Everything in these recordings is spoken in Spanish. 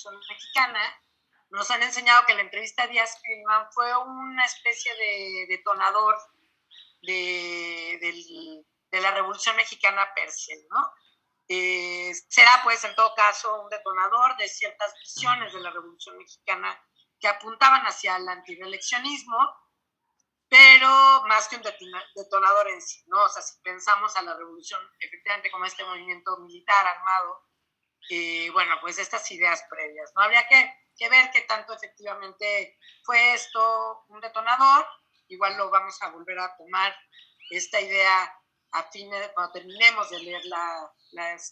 Revolución Mexicana, nos han enseñado que la entrevista a Díaz-Creelman fue una especie de detonador de la Revolución Mexicana per se, ¿no? Será, pues, en todo caso, un detonador de ciertas visiones de la Revolución Mexicana que apuntaban hacia el antireeleccionismo, pero más que un detonador en sí, ¿no? O sea, si pensamos a la revolución efectivamente como este movimiento militar armado, bueno, pues estas ideas previas, ¿no? Habría que ver qué tanto efectivamente fue esto un detonador. Igual lo vamos a volver a tomar esta idea cuando terminemos de leer la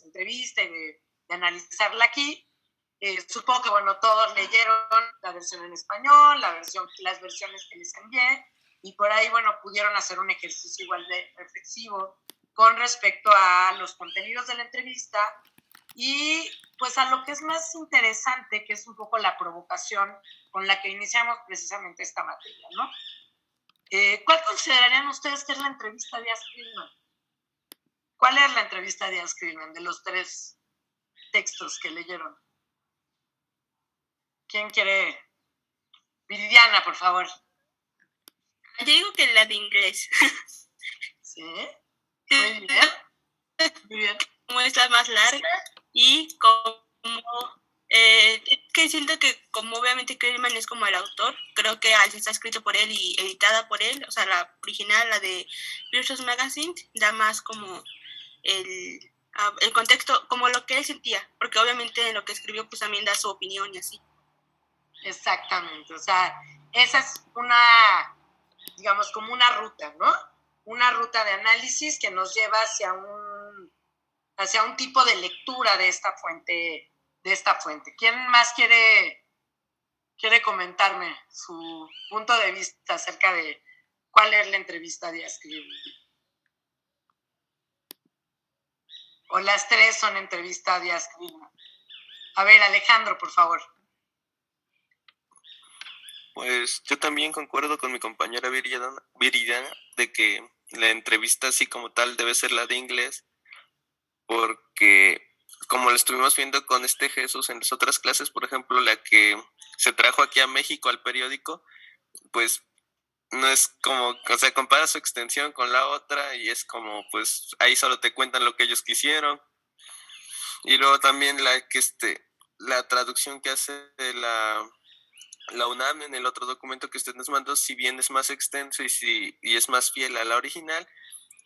entrevista y de analizarla aquí. Supongo que, bueno, todos leyeron la versión en español, las versiones que les envié, y por ahí, bueno, pudieron hacer un ejercicio igual de reflexivo con respecto a los contenidos de la entrevista y pues a lo que es más interesante, que es un poco la provocación con la que iniciamos precisamente esta materia, ¿no? ¿Cuál considerarían ustedes que es la entrevista de Díaz-Creelman? ¿Cuál es la entrevista de Díaz-Creelman de los 3 textos que leyeron? ¿Quién quiere? Viridiana, por favor. Yo digo que la de inglés. ¿Sí? Muy bien. Muy bien. Como es la más larga y como que siento que como obviamente Creelman es como el autor, creo que está escrito por él y editada por él, o sea, la original, la de Virtuous Magazine, da más como el contexto, como lo que él sentía, porque obviamente en lo que escribió pues también da su opinión y así. Exactamente, o sea, esa es una, digamos, como una ruta, ¿no? Una ruta de análisis que nos lleva hacia un tipo de lectura de esta fuente. ¿Quién más quiere comentarme su punto de vista acerca de cuál es la entrevista de Díaz-Creelman? ¿O las 3 son entrevista a Díaz-Creelman? A ver, Alejandro, por favor. Pues yo también concuerdo con mi compañera Viridiana de que la entrevista así como tal debe ser la de inglés, porque como lo estuvimos viendo con Jesús en las otras clases, por ejemplo, la que se trajo aquí a México al periódico, pues no es como, o sea, compara su extensión con la otra y es como, pues ahí solo te cuentan lo que ellos quisieron. Y luego también la traducción que hace de la UNAM en el otro documento que usted nos mandó, si bien es más extenso y es más fiel a la original,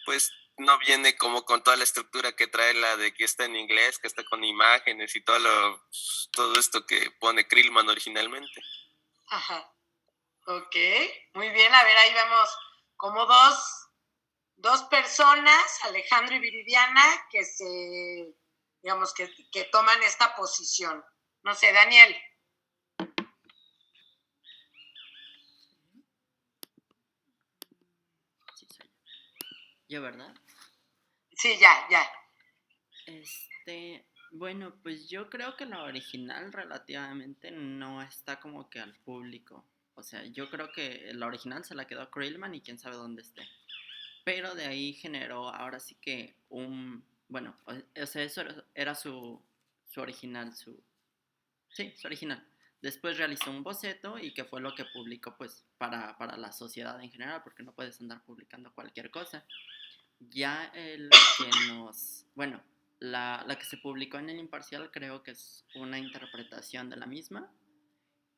pues no viene como con toda la estructura que trae la de que está en inglés, que está con imágenes y todo esto que pone Creelman originalmente. Ajá. Ok, muy bien. A ver, ahí vemos como dos personas, Alejandro y Viridiana, digamos, que toman esta posición. No sé, Daniel. Sí, soy yo, ¿verdad? Sí, ya. Bueno, pues yo creo que la original relativamente no está como que al público. O sea, yo creo que la original se la quedó a Creelman y quién sabe dónde esté. Pero de ahí generó ahora sí que bueno, o sea, eso era su original, sí, su original. Después realizó un boceto y que fue lo que publicó pues para la sociedad en general, porque no puedes andar publicando cualquier cosa. Ya el que bueno, la que se publicó en el Imparcial creo que es una interpretación de la misma.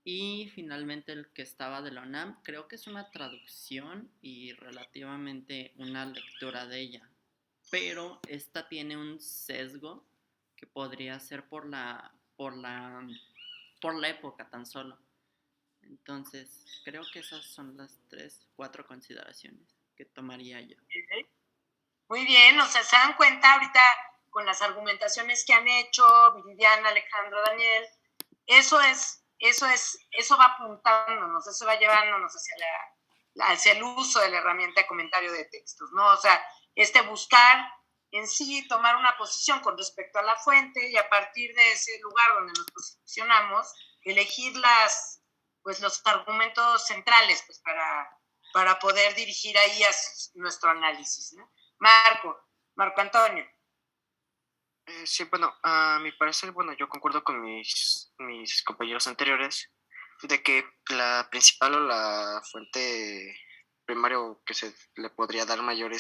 Y finalmente el que estaba de la UNAM creo que es una traducción y relativamente una lectura de ella. Pero esta tiene un sesgo que podría ser por la época tan solo. Entonces, creo que esas son las 4 consideraciones que tomaría yo. Muy bien, o sea, se dan cuenta ahorita con las argumentaciones que han hecho Viridiana, Alejandro, Daniel, eso va apuntándonos, eso va llevándonos hacia el uso de la herramienta de comentario de textos, ¿no? O sea, buscar en sí, tomar una posición con respecto a la fuente y a partir de ese lugar donde nos posicionamos, elegir los argumentos centrales pues, para poder dirigir ahí nuestro análisis, ¿no? Marco Antonio. Sí, bueno, a mi parecer, bueno, yo concuerdo con mis compañeros anteriores de que la principal o la fuente primario que se le podría dar mayor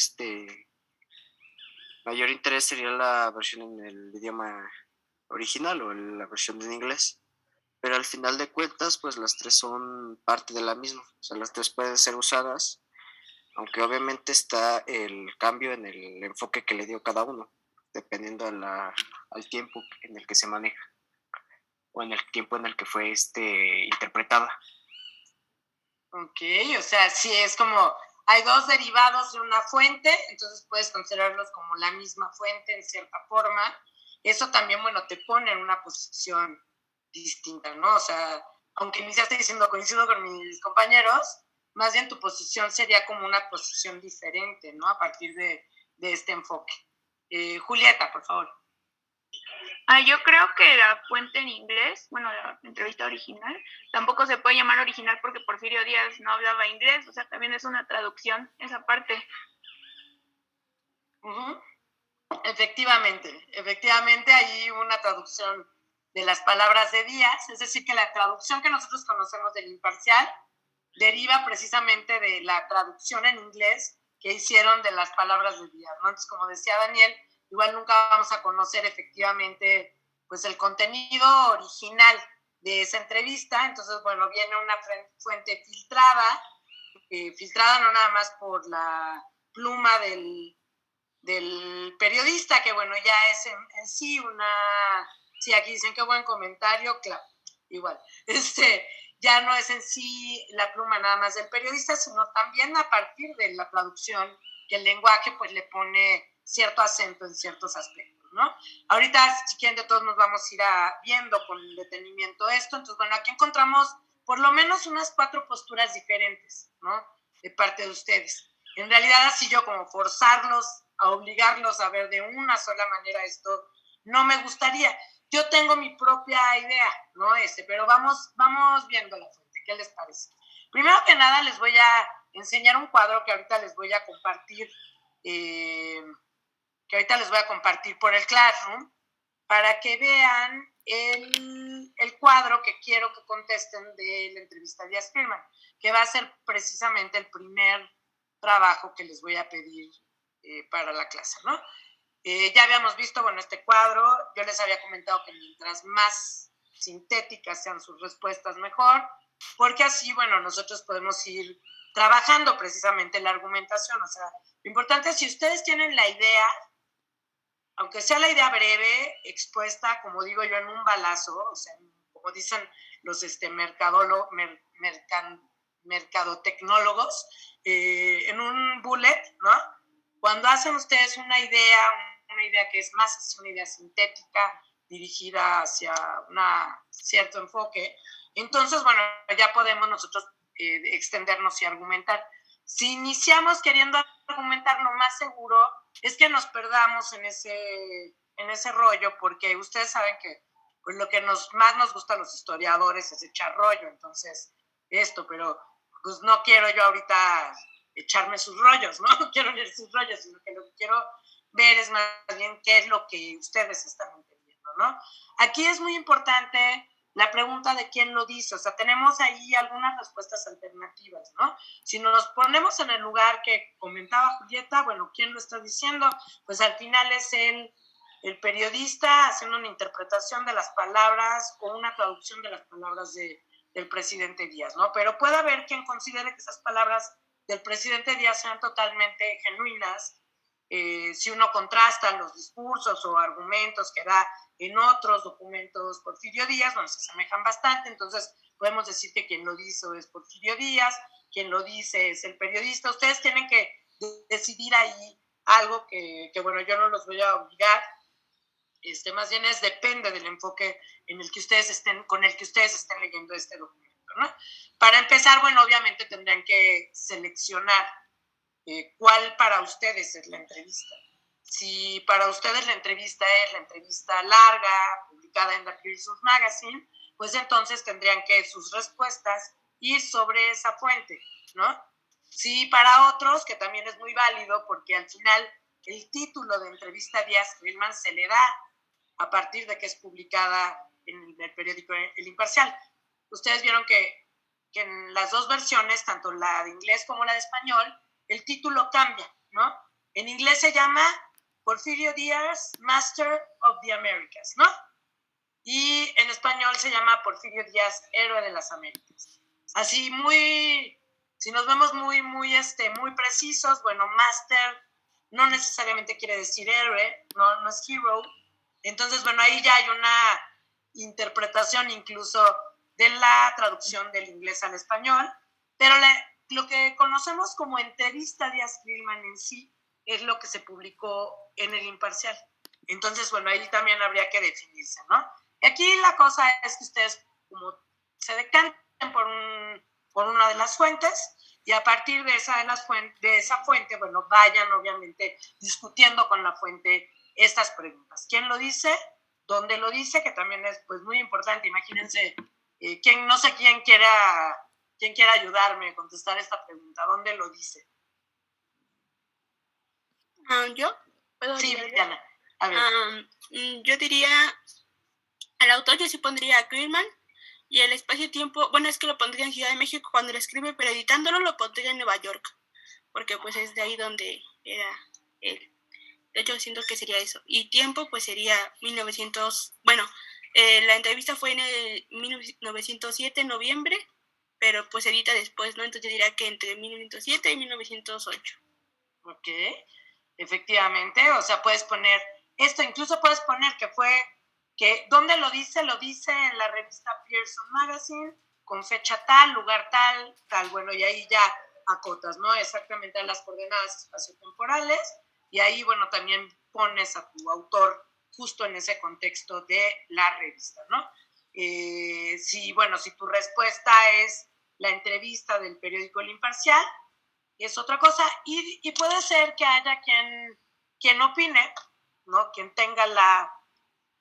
interés sería la versión en el idioma original o la versión en inglés. Pero al final de cuentas, pues las tres son parte de la misma. O sea, las tres pueden ser usadas, aunque obviamente está el cambio en el enfoque que le dio cada uno, dependiendo al tiempo en el que se maneja o en el tiempo en el que fue interpretada. Ok, o sea, sí es como, hay dos derivados de una fuente, entonces puedes considerarlos como la misma fuente en cierta forma. Eso también, bueno, te pone en una posición distinta, ¿no? O sea, aunque iniciaste diciendo coincido con mis compañeros, más bien tu posición sería como una posición diferente, ¿no? A partir de este enfoque. Julieta, por favor. Yo creo que la fuente en inglés, bueno, la entrevista original, tampoco se puede llamar original porque Porfirio Díaz no hablaba inglés, o sea, también es una traducción esa parte. Efectivamente hay una traducción de las palabras de Díaz, es decir, que la traducción que nosotros conocemos del imparcial deriva precisamente de la traducción en inglés que hicieron de las palabras de Díaz, ¿no? Entonces, como decía Daniel, igual nunca vamos a conocer efectivamente pues el contenido original de esa entrevista, entonces, bueno, viene una fuente filtrada, filtrada no nada más por la pluma del periodista, que bueno, ya es en sí sí, aquí dicen qué buen comentario, claro, igual, ya no es en sí la pluma nada más del periodista, sino también a partir de la traducción, que el lenguaje pues le pone cierto acento en ciertos aspectos, ¿no? Ahorita, si quieren, de todos nos vamos a ir viendo con detenimiento esto, entonces, bueno, aquí encontramos por lo menos unas 4 posturas diferentes, ¿no? De parte de ustedes. En realidad, así yo como forzarlos, a obligarlos a ver de una sola manera esto, no me gustaría. Yo tengo mi propia idea, ¿no? Pero vamos viendo la fuente, ¿qué les parece? Primero que nada, les voy a enseñar un cuadro que ahorita les voy a compartir, por el Classroom, para que vean el cuadro que quiero que contesten de la entrevista de Díaz Firman, que va a ser precisamente el primer trabajo que les voy a pedir para la clase, ¿no? Ya habíamos visto, bueno, este cuadro, yo les había comentado que mientras más sintéticas sean sus respuestas, mejor, porque así, bueno, nosotros podemos ir trabajando precisamente la argumentación, o sea, lo importante es si ustedes tienen la idea, aunque sea la idea breve, expuesta, como digo yo, en un balazo, o sea, como dicen los mercadotecnólogos, en un bullet, ¿no? Cuando hacen ustedes una idea que es más una idea sintética, dirigida hacia un cierto enfoque, entonces, bueno, ya podemos nosotros extendernos y argumentar. Si iniciamos queriendo argumentar, lo más seguro es que nos perdamos en ese rollo, porque ustedes saben que pues, lo que más nos gusta a los historiadores es echar rollo, entonces, pero pues no quiero yo ahorita echarme sus rollos, ¿no? No quiero leer sus rollos, sino que lo que quiero ver es más bien qué es lo que ustedes están entendiendo, ¿no? Aquí es muy importante la pregunta de quién lo dice, o sea, tenemos ahí algunas respuestas alternativas, ¿no? Si nos ponemos en el lugar que comentaba Julieta, bueno, ¿quién lo está diciendo? Pues al final es el periodista haciendo una interpretación de las palabras o una traducción de las palabras del presidente Díaz, ¿no? Pero puede haber quien considere que esas palabras del presidente Díaz sean totalmente genuinas, si uno contrasta los discursos o argumentos que da en otros documentos Porfirio Díaz, bueno, se asemejan bastante, entonces podemos decir que quien lo dice es Porfirio Díaz, quien lo dice es el periodista. Ustedes tienen que decidir ahí algo que bueno, yo no los voy a obligar, más bien depende del enfoque con el que ustedes estén leyendo este documento, ¿no? Para empezar, bueno, obviamente tendrán que seleccionar cuál para ustedes es la entrevista. Si para ustedes la entrevista es la entrevista larga, publicada en The Pearsons Magazine, pues entonces tendrían que sus respuestas ir sobre esa fuente, ¿no? Si para otros, que también es muy válido, porque al final el título de entrevista a Díaz Friedman se le da a partir de que es publicada en el periódico El Imparcial. Ustedes vieron que en las dos versiones, tanto la de inglés como la de español, el título cambia, ¿no? En inglés se llama Porfirio Díaz, Master of the Americas, ¿no? Y en español se llama Porfirio Díaz, Héroe de las Américas. Así si nos vemos muy precisos, bueno, Master no necesariamente quiere decir héroe, no es hero. Entonces, bueno, ahí ya hay una interpretación incluso de la traducción del inglés al español, pero lo que conocemos como entrevista de Díaz-Crillman en sí es lo que se publicó en El Imparcial. Entonces, bueno, ahí también habría que definirse, ¿no? Y aquí la cosa es que ustedes como se decanten por una de las fuentes y a partir de esa fuente, bueno, vayan obviamente discutiendo con la fuente estas preguntas. ¿Quién lo dice? ¿Dónde lo dice? Que también es pues muy importante. Imagínense, no sé quién quiera ayudarme a contestar esta pregunta. ¿Dónde lo dice? ¿Yo? Sí, Diana. A ver. Yo diría, al autor yo sí pondría a Crillman, y el espacio-tiempo, bueno, es que lo pondría en Ciudad de México cuando lo escribe, pero editándolo lo pondría en Nueva York, porque pues es de ahí donde era él. De hecho, siento que sería eso. Y tiempo, pues sería 1900, bueno, la entrevista fue en el 1907, en noviembre, pero pues edita después, ¿no? Entonces yo diría que entre 1907 y 1908. Ok, efectivamente, o sea, puedes poner esto, incluso puedes poner ¿dónde lo dice? Lo dice en la revista Pearson Magazine, con fecha tal, lugar tal, bueno, y ahí ya acotas, ¿no? Exactamente las coordenadas espaciotemporales, y ahí, bueno, también pones a tu autor justo en ese contexto de la revista, ¿no? Si tu respuesta es la entrevista del periódico El Imparcial, es otra cosa, y puede ser que haya quien opine, ¿no? Quien tenga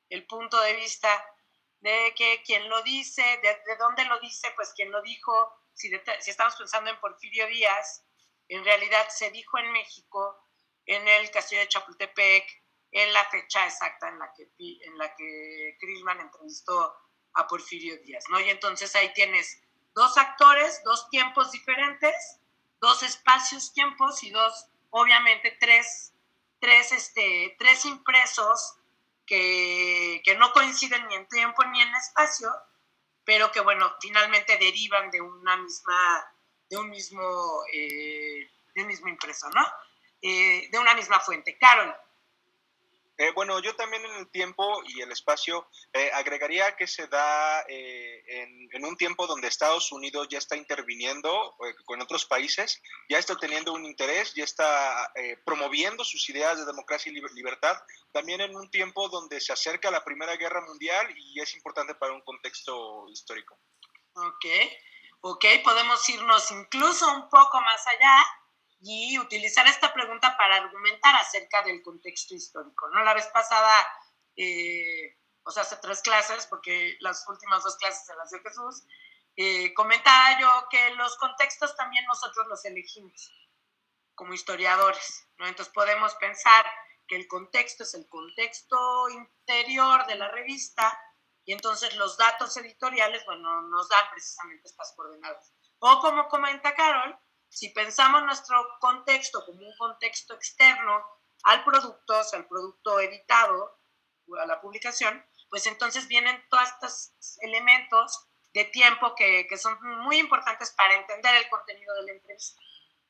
el punto de vista de que quien lo dice, de dónde lo dice, pues quien lo dijo, si estamos pensando en Porfirio Díaz, en realidad se dijo en México, en el castillo de Chapultepec, en la fecha exacta en la que Crillman entrevistó a Porfirio Díaz, ¿no? Y entonces ahí tienes dos actores, dos tiempos diferentes, dos espacios-tiempos y obviamente, tres impresos que no coinciden ni en tiempo ni en espacio, pero que, bueno, finalmente derivan de un mismo impreso, ¿no? De una misma fuente. Carol. Bueno, yo también en el tiempo y el espacio agregaría que se da en un tiempo donde Estados Unidos ya está interviniendo con otros países, ya está teniendo un interés, ya está promoviendo sus ideas de democracia y libertad, también en un tiempo donde se acerca la Primera Guerra Mundial y es importante para un contexto histórico. Ok, podemos irnos incluso un poco más allá y utilizar esta pregunta para argumentar acerca del contexto histórico, ¿no? La vez pasada, hace 3 clases, porque las últimas 2 clases se las dio Jesús, comentaba yo que los contextos también nosotros los elegimos como historiadores, ¿no? Entonces podemos pensar que el contexto es el contexto interior de la revista y entonces los datos editoriales, bueno, nos dan precisamente estas coordenadas. O como comenta Carol, si pensamos nuestro contexto como un contexto externo al producto, o sea, al producto editado, a la publicación, pues entonces vienen todos estos elementos de tiempo que son muy importantes para entender el contenido de la entrevista,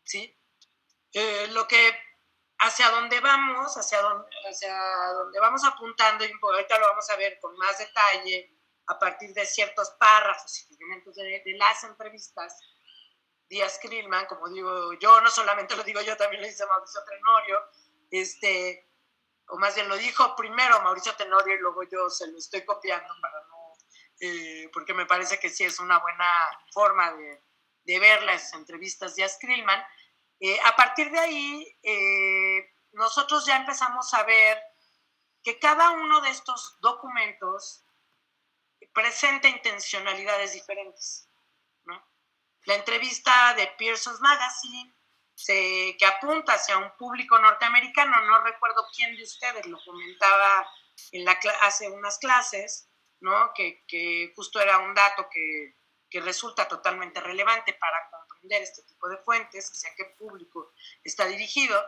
¿sí? Hacia dónde vamos apuntando, y ahorita lo vamos a ver con más detalle a partir de ciertos párrafos y elementos de las entrevistas. Díaz-Crillman, como digo yo, no solamente lo digo yo, también lo dice Mauricio Tenorio, o más bien lo dijo primero Mauricio Tenorio y luego yo se lo estoy copiando para no, porque me parece que sí es una buena forma de ver las entrevistas de Díaz-Crillman. A partir de ahí, nosotros ya empezamos a ver que cada uno de estos documentos presenta intencionalidades diferentes, ¿no? La entrevista de Pearson Magazine, que apunta hacia un público norteamericano, no recuerdo quién de ustedes lo comentaba hace unas clases, ¿no? Que justo era un dato que resulta totalmente relevante para comprender este tipo de fuentes, hacia qué público está dirigido.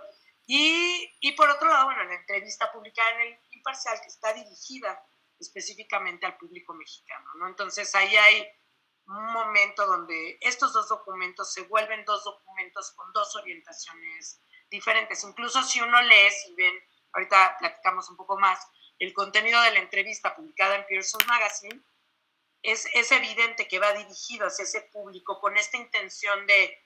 Y por otro lado, bueno, la entrevista publicada en el Imparcial, que está dirigida específicamente al público mexicano, ¿no? Entonces ahí hay un momento donde estos dos documentos se vuelven dos documentos con dos orientaciones diferentes. Incluso si uno lee, si ven, ahorita platicamos un poco más, el contenido de la entrevista publicada en Pearson's Magazine, es evidente que va dirigido hacia ese público con esta intención de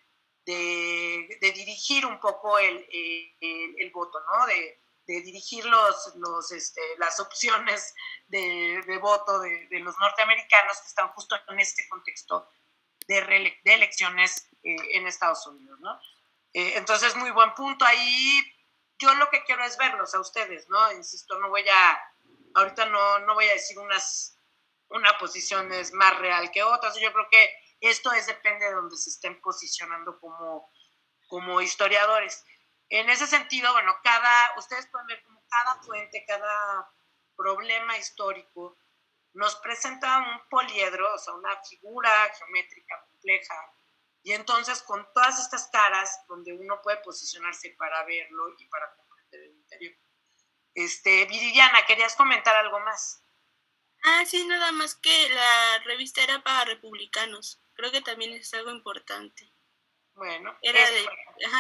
dirigir un poco el voto, ¿no? De dirigir las opciones de voto de los norteamericanos que están justo en este contexto de elecciones en Estados Unidos, ¿no? Entonces, muy buen punto. Ahí yo lo que quiero es verlos a ustedes, ¿no? Insisto, ahorita no voy a decir una posición es más real que otras. Yo creo que esto depende de donde se estén posicionando como historiadores. En ese sentido, bueno, ustedes pueden ver como cada fuente, cada problema histórico nos presenta un poliedro, o sea, una figura geométrica compleja, y entonces con todas estas caras donde uno puede posicionarse para verlo y para comprender el interior. Viridiana, ¿querías comentar algo más? Sí, nada más que la revista era para republicanos. Creo que también es algo importante. Bueno,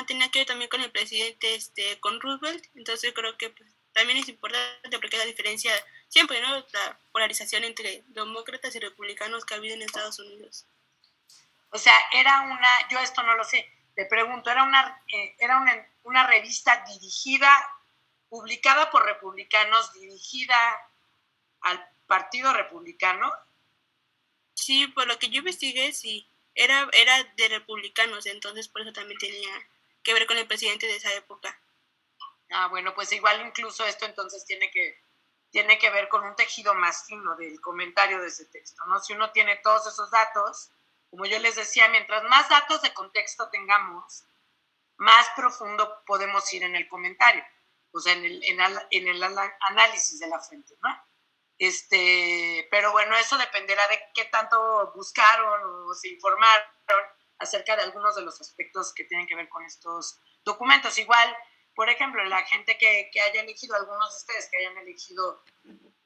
tenía que ver también con el presidente, con Roosevelt. Entonces creo que pues, también es importante porque la diferencia siempre, ¿no? La polarización entre demócratas y republicanos que ha habido en Estados Unidos. O sea, yo esto no lo sé, te pregunto, ¿era una revista publicada por republicanos, dirigida al Partido Republicano? Sí, por lo que yo investigué, sí. Era de republicanos, entonces por eso también tenía que ver con el presidente de esa época. Bueno, pues igual incluso esto entonces tiene que ver con un tejido más fino del comentario de ese texto, ¿no? Si uno tiene todos esos datos, como yo les decía, mientras más datos de contexto tengamos, más profundo podemos ir en el comentario, o sea, en el análisis de la fuente, ¿no? Pero bueno, eso dependerá de qué tanto buscaron o se informaron acerca de algunos de los aspectos que tienen que ver con estos documentos. Igual, por ejemplo, la gente que haya elegido, algunos de ustedes que hayan elegido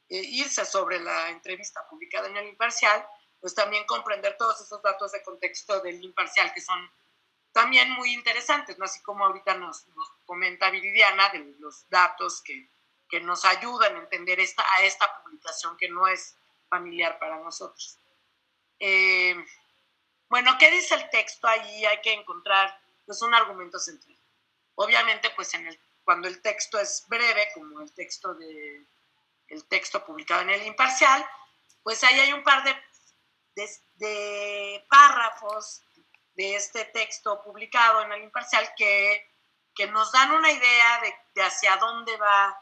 irse sobre la entrevista publicada en el Imparcial, pues también comprender todos esos datos de contexto del Imparcial que son también muy interesantes, ¿no? Así como ahorita nos comenta Viridiana de los datos que nos ayudan a entender a esta publicación que no es familiar para nosotros. Bueno, ¿qué dice el texto? Ahí hay que encontrar pues, un argumento central. Obviamente, pues cuando el texto es breve, como el texto publicado en el Imparcial, pues ahí hay un par de párrafos de este texto publicado en el Imparcial que nos dan una idea de hacia dónde va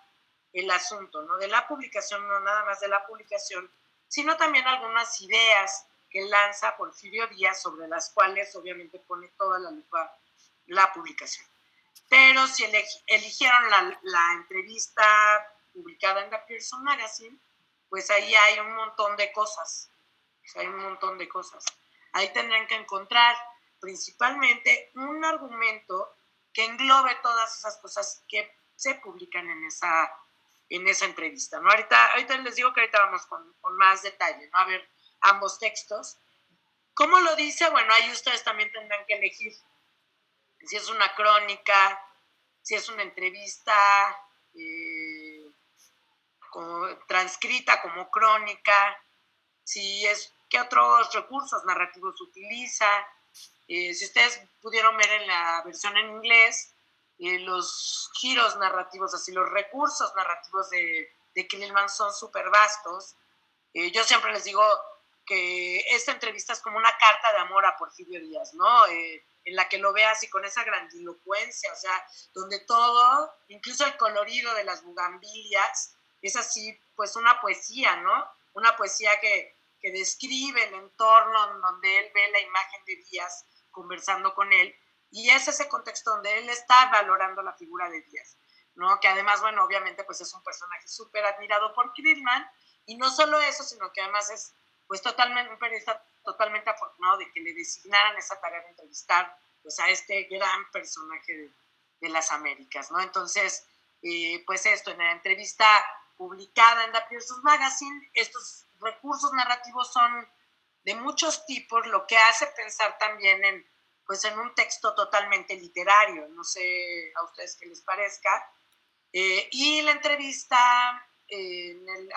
el asunto, ¿no? De la publicación, no nada más de la publicación, sino también algunas ideas que lanza Porfirio Díaz, sobre las cuales obviamente pone toda la lupa la publicación. Pero si eligieron la entrevista publicada en la Pearson Magazine, pues ahí hay un montón de cosas. Ahí tendrán que encontrar principalmente un argumento que englobe todas esas cosas que se publican en esa entrevista, ¿no? Ahorita les digo que ahorita vamos con más detalle, ¿no? A ver ambos textos. ¿Cómo lo dice? Bueno, ahí ustedes también tendrán que elegir si es una crónica, si es una entrevista transcrita como crónica, si es qué otros recursos narrativos utiliza. Si ustedes pudieron ver en la versión en inglés, los giros narrativos, así los recursos narrativos de Klinman son súper vastos. Yo siempre les digo que esta entrevista es como una carta de amor a Porfirio Díaz, ¿no? En la que lo veas y con esa grandilocuencia, o sea, donde todo, incluso el colorido de las bugambilias, es así, pues una poesía, ¿no? Una poesía que describe el entorno donde él ve la imagen de Díaz conversando con él, y es ese contexto donde él está valorando la figura de Díaz, ¿no? Que además, bueno, obviamente pues es un personaje súper admirado por Krillman, y no solo eso, sino que además es pues totalmente, un periodista totalmente afortunado de que le designaran esa tarea de entrevistar pues a este gran personaje de las Américas, ¿no? Entonces, pues esto, en la entrevista publicada en The Pearsons Magazine, estos recursos narrativos son de muchos tipos, lo que hace pensar también en, pues en un texto totalmente literario, no sé a ustedes qué les parezca. Y la entrevista,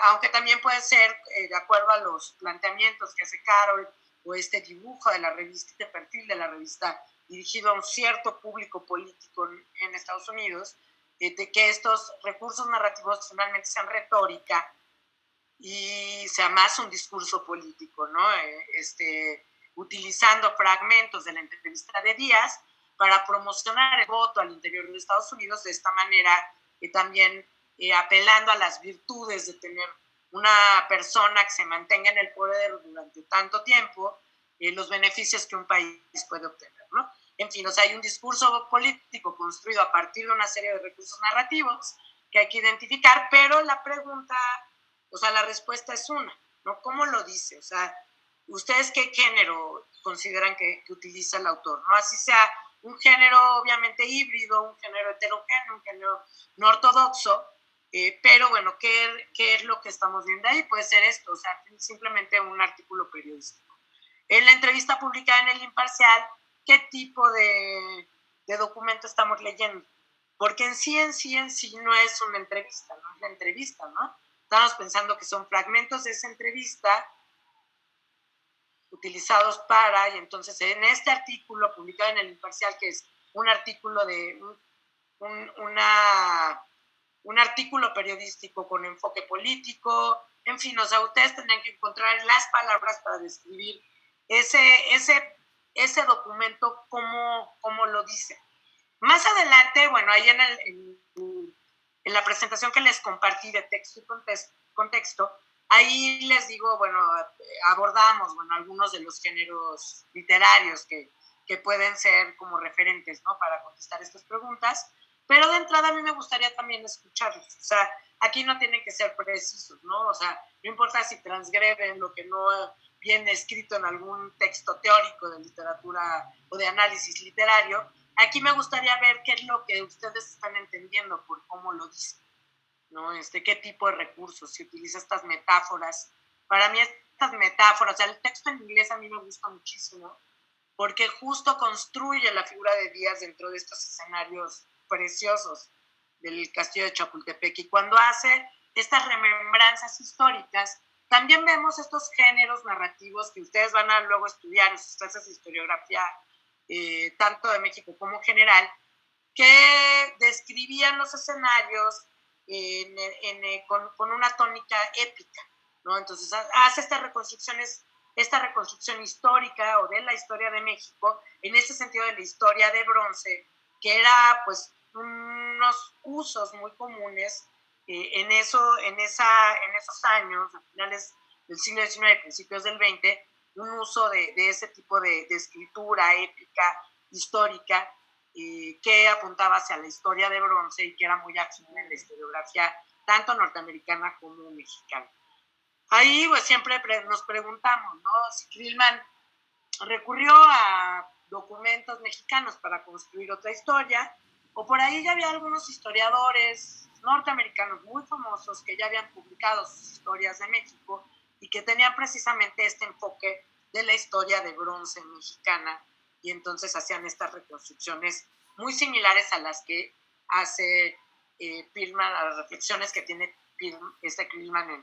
aunque también puede ser de acuerdo a los planteamientos que hace Carol, o este dibujo de la revista, este perfil de la revista dirigido a un cierto público político en Estados Unidos, de que estos recursos narrativos finalmente sean retórica y sea más un discurso político, ¿no? Utilizando fragmentos de la entrevista de Díaz para promocionar el voto al interior de Estados Unidos, de esta manera también apelando a las virtudes de tener una persona que se mantenga en el poder durante tanto tiempo, los beneficios que un país puede obtener, ¿no? En fin, o sea, hay un discurso político construido a partir de una serie de recursos narrativos que hay que identificar, pero la pregunta, o sea, la respuesta es una, ¿no? ¿Cómo lo dice? O sea, ¿ustedes qué género consideran que utiliza el autor? ¿No? Así sea un género obviamente híbrido, un género heterogéneo, un género no ortodoxo, pero bueno, ¿qué es lo que estamos viendo ahí? Puede ser esto, o sea, simplemente un artículo periodístico. En la entrevista publicada en El Imparcial, ¿qué tipo de documento estamos leyendo? Porque en sí no es una entrevista, no es la entrevista, ¿no? Estamos pensando que son fragmentos de esa entrevista utilizados para, y entonces en este artículo publicado en El Imparcial, que es un artículo de un artículo periodístico con enfoque político, en fin, o sea, ustedes tendrían que encontrar las palabras para describir ese documento como lo dice. Más adelante, bueno, ahí en la presentación que les compartí de texto y contexto, ahí les digo, bueno, abordamos, bueno, algunos de los géneros literarios que pueden ser como referentes, ¿no? Para contestar estas preguntas, pero de entrada a mí me gustaría también escucharlos, o sea, aquí no tienen que ser precisos, ¿no? O sea, no importa si transgreden lo que no viene escrito en algún texto teórico de literatura o de análisis literario. Aquí me gustaría ver qué es lo que ustedes están entendiendo por cómo lo dicen, ¿no? Qué tipo de recursos, si utiliza estas metáforas. Para mí estas metáforas, o sea, el texto en inglés a mí me gusta muchísimo, porque justo construye la figura de Díaz dentro de estos escenarios preciosos del castillo de Chapultepec, y cuando hace estas remembranzas históricas, también vemos estos géneros narrativos que ustedes van a luego estudiar en sus clases de historiografía, tanto de México como general, que describían los escenarios con una tónica épica, ¿no? Entonces hace esta reconstrucción histórica o de la historia de México, en este sentido de la historia de bronce, que era pues unos usos muy comunes en esos años, a finales del siglo XIX, principios del XX, un uso de ese tipo de escritura épica, histórica, que apuntaba hacia la historia de bronce y que era muy afín en la historiografía tanto norteamericana como mexicana. Ahí pues siempre nos preguntamos, ¿no? Si Krillman recurrió a documentos mexicanos para construir otra historia, o por ahí ya había algunos historiadores norteamericanos muy famosos que ya habían publicado sus historias de México y que tenían precisamente este enfoque de la historia de bronce mexicana, y entonces hacían estas reconstrucciones muy similares a las que hace Krillman, a las reflexiones que tiene Krillman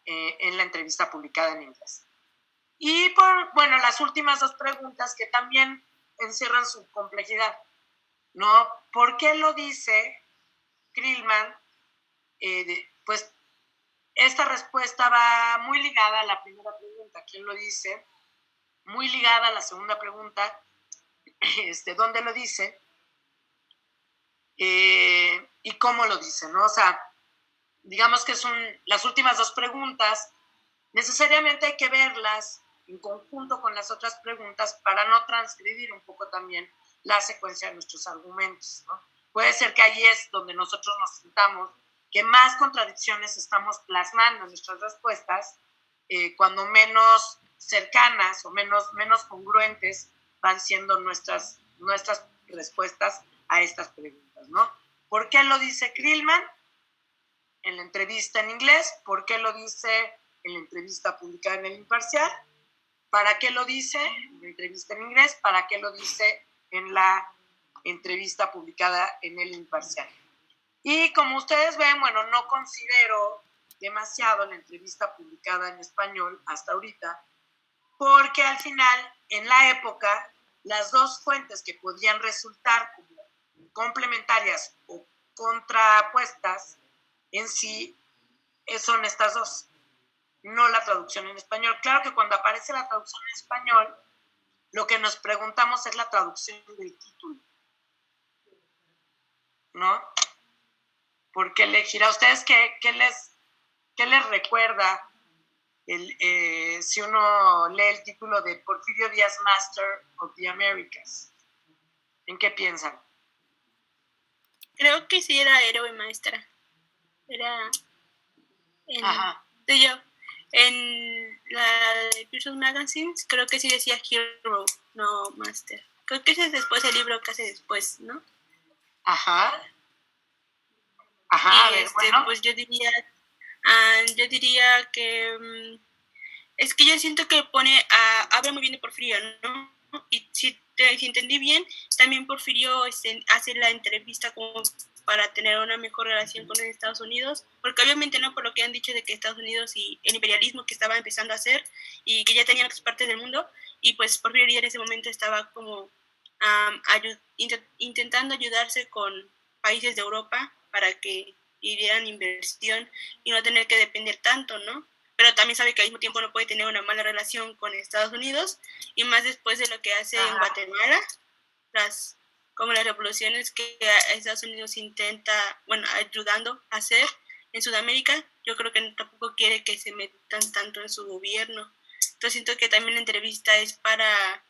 en la entrevista publicada en inglés. Y bueno, las últimas dos preguntas que también encierran su complejidad, ¿no? ¿Por qué lo dice Krillman? Pues esta respuesta va muy ligada a la primera pregunta, ¿quién lo dice? Muy ligada a la segunda pregunta, ¿dónde lo dice? Y cómo lo dice, ¿no? O sea, digamos que son las últimas dos preguntas, necesariamente hay que verlas en conjunto con las otras preguntas para no transgredir un poco también la secuencia de nuestros argumentos, ¿no? puede ser que ahí es donde nosotros nos sintamos que más contradicciones estamos plasmando en nuestras respuestas, cuando menos cercanas o menos congruentes van siendo nuestras respuestas a estas preguntas, ¿no? ¿Por qué lo dice Krillman en la entrevista en inglés? ¿Por qué lo dice en la entrevista publicada en El Imparcial? ¿Para qué lo dice en la entrevista en inglés? ¿Para qué lo dice en la entrevista publicada en El Imparcial? Y como ustedes ven, bueno, no considero demasiado la entrevista publicada en español hasta ahorita, porque al final, en la época, las dos fuentes que podían resultar como complementarias o contrapuestas en sí son estas dos, no la traducción en español. Claro que cuando aparece la traducción en español, lo que nos preguntamos es la traducción del título, ¿no? ¿Por qué elegir? ¿A ustedes qué les recuerda si uno lee el título de Porfirio Díaz, Master of the Americas? ¿En qué piensan? Creo que sí era héroe maestra. Era en la de Pearson Magazine, creo que sí decía Hero, no Master. Creo que ese es después el libro que hace después, ¿no? Ajá. Y a ver, bueno. pues yo diría que es que yo siento que habla muy bien de Porfirio, ¿no? Y si entendí bien, también Porfirio hace la entrevista como para tener una mejor relación con los Estados Unidos, porque obviamente no por lo que han dicho de que Estados Unidos y el imperialismo que estaba empezando a hacer y que ya tenían otras partes del mundo, y pues Porfirio en ese momento estaba como intentando ayudarse con países de Europa para que dieran inversión y no tener que depender tanto, ¿no? Pero también sabe que al mismo tiempo no puede tener una mala relación con Estados Unidos, y más después de lo que hace en Guatemala, como las revoluciones que Estados Unidos intenta, ayudando a hacer en Sudamérica. Yo creo que tampoco quiere que se metan tanto en su gobierno. Entonces siento que también la entrevista es para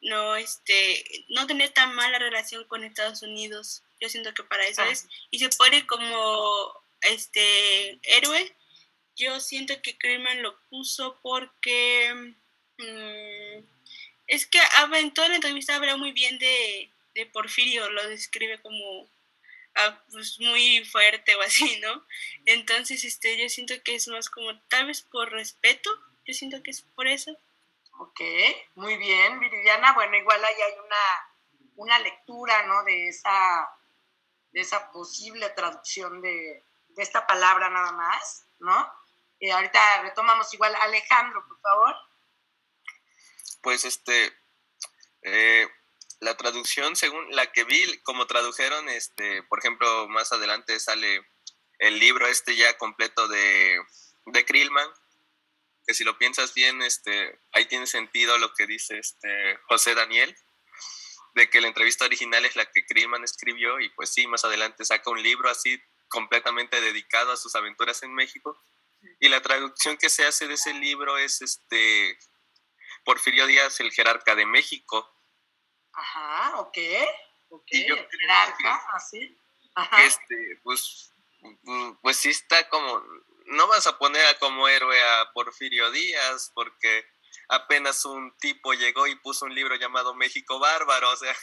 no tener tan mala relación con Estados Unidos. Yo siento que para eso es. Y se pone como héroe. Yo siento que Krillman lo puso porque es que en toda la entrevista habla muy bien de Porfirio, lo describe como pues muy fuerte o así, ¿no? Entonces yo siento que es más como tal vez por respeto, yo siento que es por eso. Ok, muy bien, Viridiana. Bueno, igual ahí hay una lectura, ¿no? De esa posible traducción de esta palabra nada más, ¿no? Ahorita retomamos igual. Alejandro, por favor. Pues la traducción, según la que vi, como tradujeron, por ejemplo, más adelante sale el libro ya completo de Krillman, que si lo piensas bien, ahí tiene sentido lo que dice José Daniel, de que la entrevista original es la que Krillman escribió, y pues sí, más adelante saca un libro así completamente dedicado a sus aventuras en México, y la traducción que se hace de ese libro es Porfirio Díaz, el jerarca de México. Ajá, ok, el jerarca, así. Ajá. Pues sí está como, no vas a poner como héroe a Porfirio Díaz, porque apenas un tipo llegó y puso un libro llamado México Bárbaro, o sea,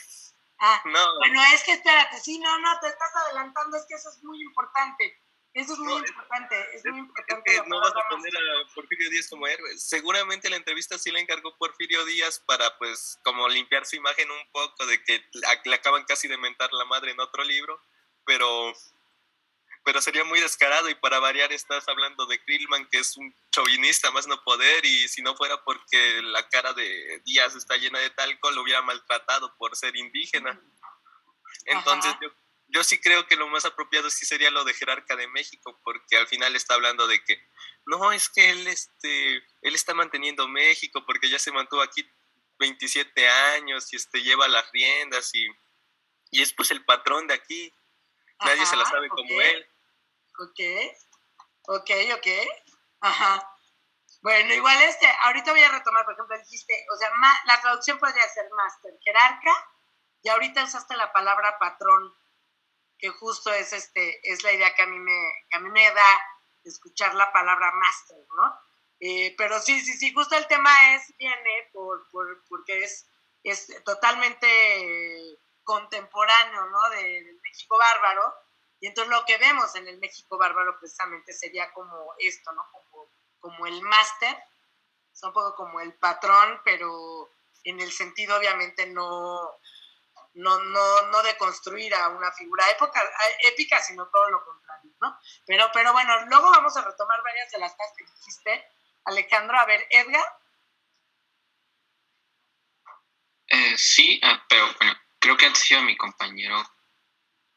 no. Bueno, es que espérate, sí, no, te estás adelantando, es que eso es muy importante. Eso es muy importante, es muy importante. Es que no vas a poner a Porfirio Díaz como héroe. Seguramente la entrevista sí la encargó Porfirio Díaz para, pues, como limpiar su imagen un poco de que le acaban casi de mentar la madre en otro libro, pero sería muy descarado, y para variar estás hablando de Krillman, que es un chauvinista más no poder, y si no fuera porque la cara de Díaz está llena de talco, lo hubiera maltratado por ser indígena. Entonces yo sí creo que lo más apropiado sí sería lo de jerarca de México, porque al final está hablando de que no, es que él está manteniendo México porque ya se mantuvo aquí 27 años y lleva las riendas y es pues el patrón de aquí. Nadie se la sabe como él. Ok. Ajá. Bueno, igual ahorita voy a retomar, por ejemplo, dijiste, o sea, la traducción podría ser máster, jerarca Y ahorita usaste la palabra patrón, que justo es la idea que a mí me da escuchar la palabra máster, ¿no? Pero sí, justo el tema viene porque es totalmente contemporáneo, ¿no? Del México bárbaro, y entonces lo que vemos en el México bárbaro precisamente sería como esto, ¿no? Como el máster, es un poco como el patrón, pero en el sentido obviamente no de construir a una figura épica, sino todo lo contrario, ¿no? Pero bueno, luego vamos a retomar varias de las cosas que dijiste, Alejandro. A ver, Edgar. Sí, pero bueno, creo que ha sido mi compañero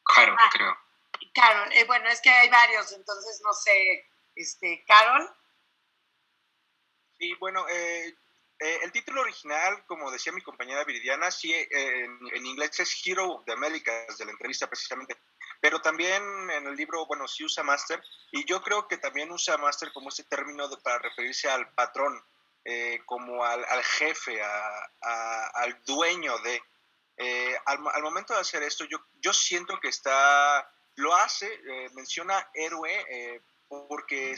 Carol, creo. Carol, bueno, es que hay varios, entonces no sé, Carol. Sí, bueno, el título original, como decía mi compañera Viridiana, sí, en inglés es Hero of the Americas, de la entrevista precisamente, pero también en el libro, bueno, sí usa Master, y yo creo que también usa Master como este término para referirse al patrón, como al jefe, al dueño de... al momento de hacer esto, yo siento que lo hace, menciona héroe, porque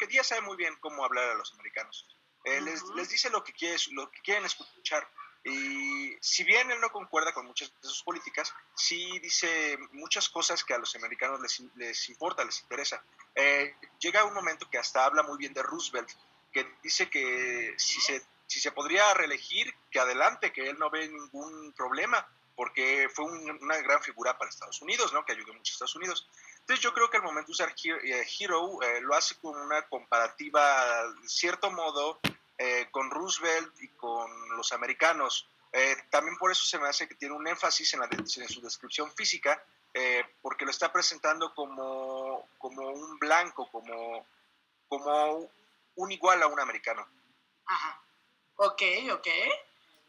Díaz sabe muy bien cómo hablar a los americanos. Les dice lo que quieren escuchar. Y si bien él no concuerda con muchas de sus políticas, sí dice muchas cosas que a los americanos les importa, les interesa. Llega un momento que hasta habla muy bien de Roosevelt, que dice que si se podría reelegir, que adelante, que él no ve ningún problema, porque fue una gran figura para Estados Unidos, ¿no? Que ayudó mucho a Estados Unidos. Entonces yo creo que al momento de usar Hero lo hace con una comparativa, de cierto modo, con Roosevelt y con los americanos. También por eso se me hace que tiene un énfasis en su descripción física, porque lo está presentando como un blanco, como un igual a un americano. Ajá. Ok.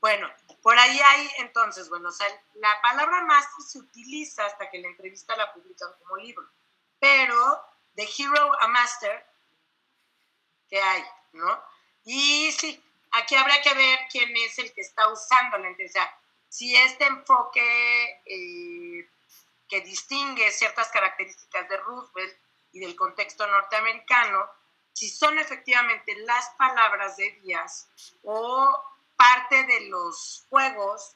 Bueno, por ahí hay entonces, bueno, o sea, la palabra master se utiliza hasta que la entrevista la publican como libro, pero de hero a master, ¿qué hay? ¿No? Y sí, aquí habría que ver quién es el que está usando la entrevista. O sea, si este enfoque que distingue ciertas características de Roosevelt y del contexto norteamericano, si son efectivamente las palabras de Díaz o parte de los juegos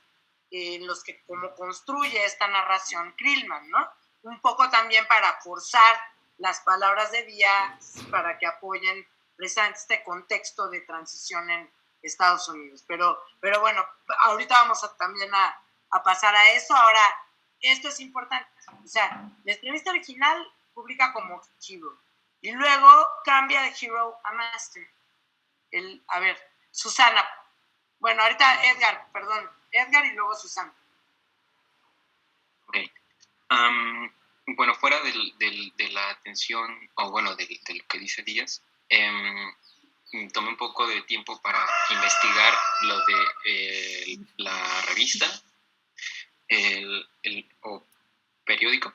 en los que como construye esta narración Krillman, ¿no? Un poco también para forzar las palabras de Díaz para que apoyen precisamente este contexto de transición en Estados Unidos. Pero bueno, ahorita vamos también a pasar a eso. Ahora, esto es importante. O sea, la entrevista original publica como Hero y luego cambia de Hero a Master. A ver, Susana. Bueno, ahorita Edgar y luego Susana. Ok. Bueno, fuera de la atención, o bueno, del que dice Díaz, tomé un poco de tiempo para investigar lo de la revista o periódico.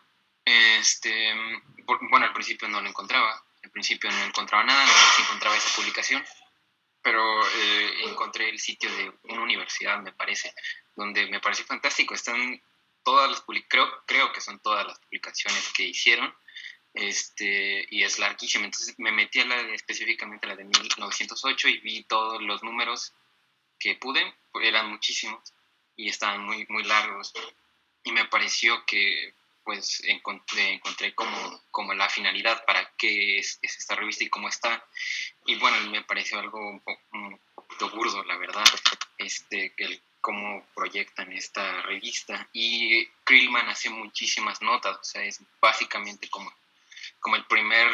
Bueno, al principio no lo encontraba. Al principio no encontraba nada, no se encontraba esa publicación, pero encontré el sitio de una universidad, me parece, donde me parece fantástico. Están todas las creo que son todas las publicaciones que hicieron, y es larguísima. Entonces me metí específicamente a la de 1908 y vi todos los números que pude, eran muchísimos y estaban muy, muy largos, y me pareció que pues encontré como la finalidad para qué es esta revista y cómo está. Y bueno, me pareció algo un poquito burdo, la verdad, cómo proyectan esta revista. Y Krillman hace muchísimas notas, o sea, es básicamente como el primer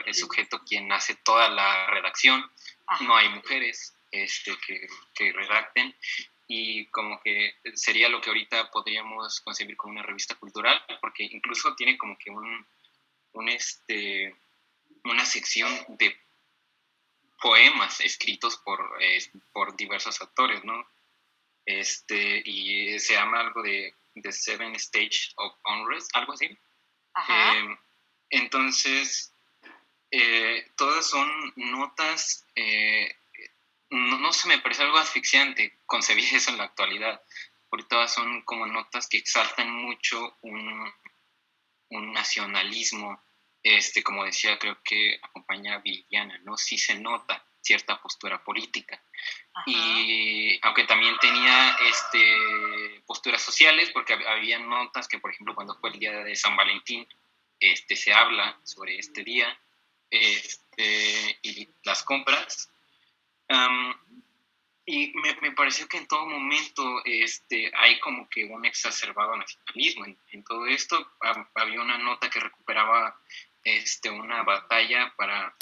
el sujeto quien hace toda la redacción. No hay mujeres que redacten, y como que sería lo que ahorita podríamos concebir como una revista cultural, porque incluso tiene como que una sección de poemas escritos por diversos autores, ¿no? Y se llama algo de The Seven Stage of Unrest, algo así. Entonces, todas son notas no se me parece algo asfixiante concebir eso en la actualidad, porque todas son como notas que exaltan mucho un nacionalismo, como decía, creo que acompaña a Viridiana, ¿no? Sí se nota cierta postura política. Ajá. Y aunque también tenía posturas sociales, porque había notas que, por ejemplo, cuando fue el día de San Valentín, se habla sobre este día, y las compras. Y me pareció que en todo momento hay como que un exacerbado nacionalismo en todo esto. Había una nota que recuperaba una batalla para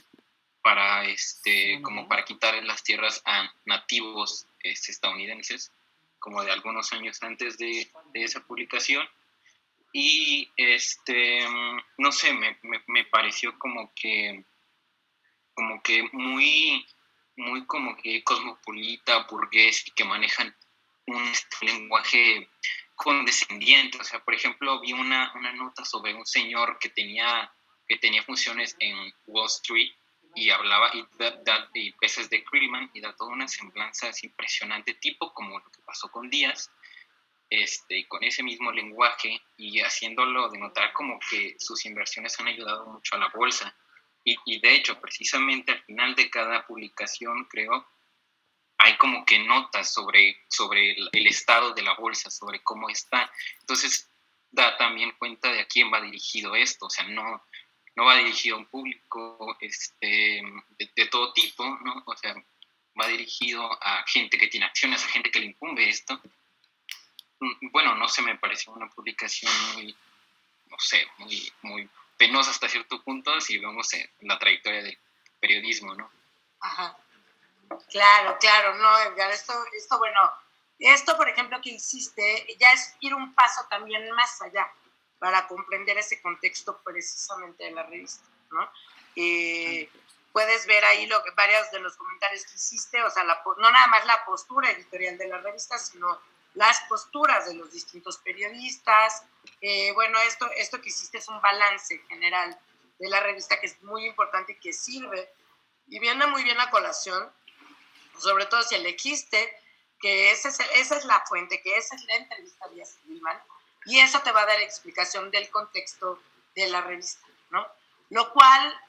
como para quitar las tierras a nativos estadounidenses, como de algunos años antes de esa publicación. Y no sé, me pareció como que muy como que cosmopolita, burgués, y que manejan un lenguaje condescendiente. O sea, por ejemplo, vi una nota sobre un señor que tenía funciones en Wall Street y hablaba y peces de Krillman, y da toda una semblanza impresionante, tipo como lo que pasó con Díaz, y con ese mismo lenguaje, y haciéndolo denotar como que sus inversiones han ayudado mucho a la bolsa. Y de hecho, precisamente al final de cada publicación, creo, hay como que notas sobre el estado de la bolsa, sobre cómo está. Entonces, da también cuenta de a quién va dirigido esto. O sea, no va dirigido a un público de todo tipo, ¿no? O sea, va dirigido a gente que tiene acciones, a gente que le incumbe esto. Bueno, no sé, me pareció una publicación muy, no sé, muy penosa hasta cierto punto, si vemos la trayectoria del periodismo, ¿no? Ajá. Claro, no, Edgar, esto, bueno, esto, por ejemplo, que hiciste, ya es ir un paso también más allá para comprender ese contexto precisamente de la revista, ¿no? Puedes ver ahí varios de los comentarios que hiciste, o sea, no nada más la postura editorial de la revista, sino las posturas de los distintos periodistas. Bueno, esto que hiciste es un balance general de la revista que es muy importante y que sirve, y viene muy bien a colación, sobre todo si elegiste que esa es la fuente, que esa es la entrevista de Díaz Krillman, y eso te va a dar explicación del contexto de la revista, ¿no? Lo cual,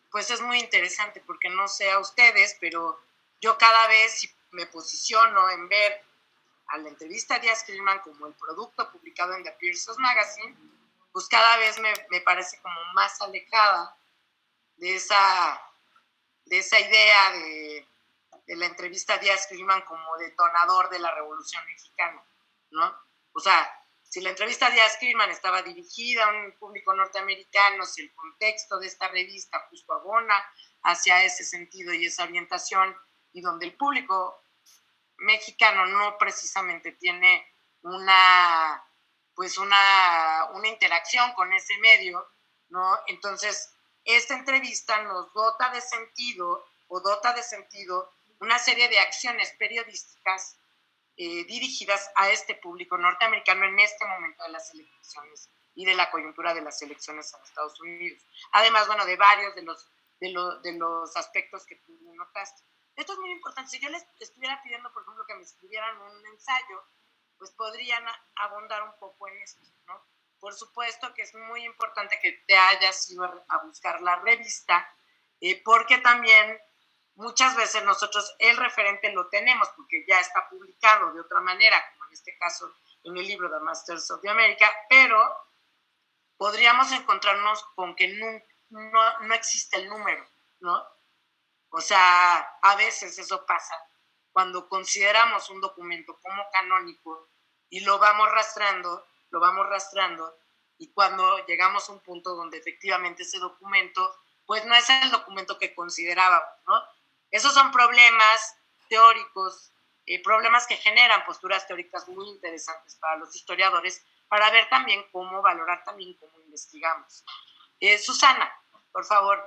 pues es muy interesante, porque no sé a ustedes, pero yo cada vez me posiciono en ver a la entrevista de Díaz Krillman como el producto publicado en The Pearsons Magazine, pues cada vez me parece como más alejada de esa idea de la entrevista a Díaz Krillman como detonador de la Revolución Mexicana, ¿no? O sea, si la entrevista a Díaz Krillman estaba dirigida a un público norteamericano, si el contexto de esta revista justo abona hacia ese sentido y esa orientación, y donde el público mexicano no precisamente tiene una interacción con ese medio, ¿no? Entonces, esta entrevista nos dota de sentido una serie de acciones periodísticas dirigidas a este público norteamericano en este momento de las elecciones y de la coyuntura de las elecciones en Estados Unidos. Además, bueno, de varios de los aspectos que tú notaste. Esto es muy importante. Si yo les estuviera pidiendo, por ejemplo, que me escribieran un ensayo, pues podrían abundar un poco en esto, ¿no? Por supuesto que es muy importante que te hayas ido a buscar la revista, porque también muchas veces nosotros el referente lo tenemos porque ya está publicado de otra manera, como en este caso en el libro The Masters of the America, pero podríamos encontrarnos con que no existe el número, ¿no? O sea, a veces eso pasa cuando consideramos un documento como canónico y lo vamos rastrando, y cuando llegamos a un punto donde efectivamente ese documento, pues no es el documento que considerábamos, ¿no? Esos son problemas teóricos, problemas que generan posturas teóricas muy interesantes para los historiadores, para ver también cómo valorar también cómo investigamos. Susana, por favor.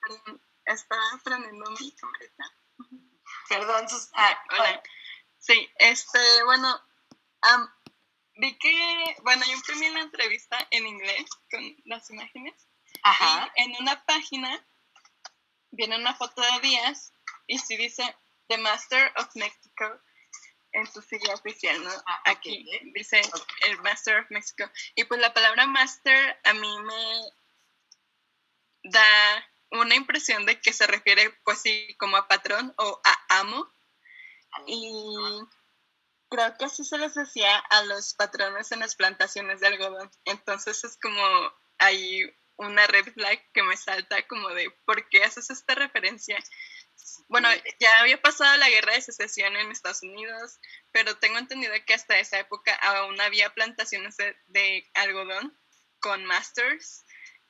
Perdón, está prendiendo mi camarita. Perdón, Susana. Hola. Sí, bueno, vi que, bueno, yo imprimí la entrevista en inglés las imágenes. Ajá. Y en una página viene una foto de Díaz y sí dice The Master of Mexico en su sigla oficial, ¿no? Aquí dice el Master of Mexico. Y pues la palabra master a mí me da una impresión de que se refiere, pues sí, como a patrón o a amo. Y creo que así se les decía a los patrones en las plantaciones de algodón. Entonces es como hay una red flag que me salta como de ¿por qué haces esta referencia? Bueno, ya había pasado la guerra de secesión en Estados Unidos, pero tengo entendido que hasta esa época aún había plantaciones de algodón con masters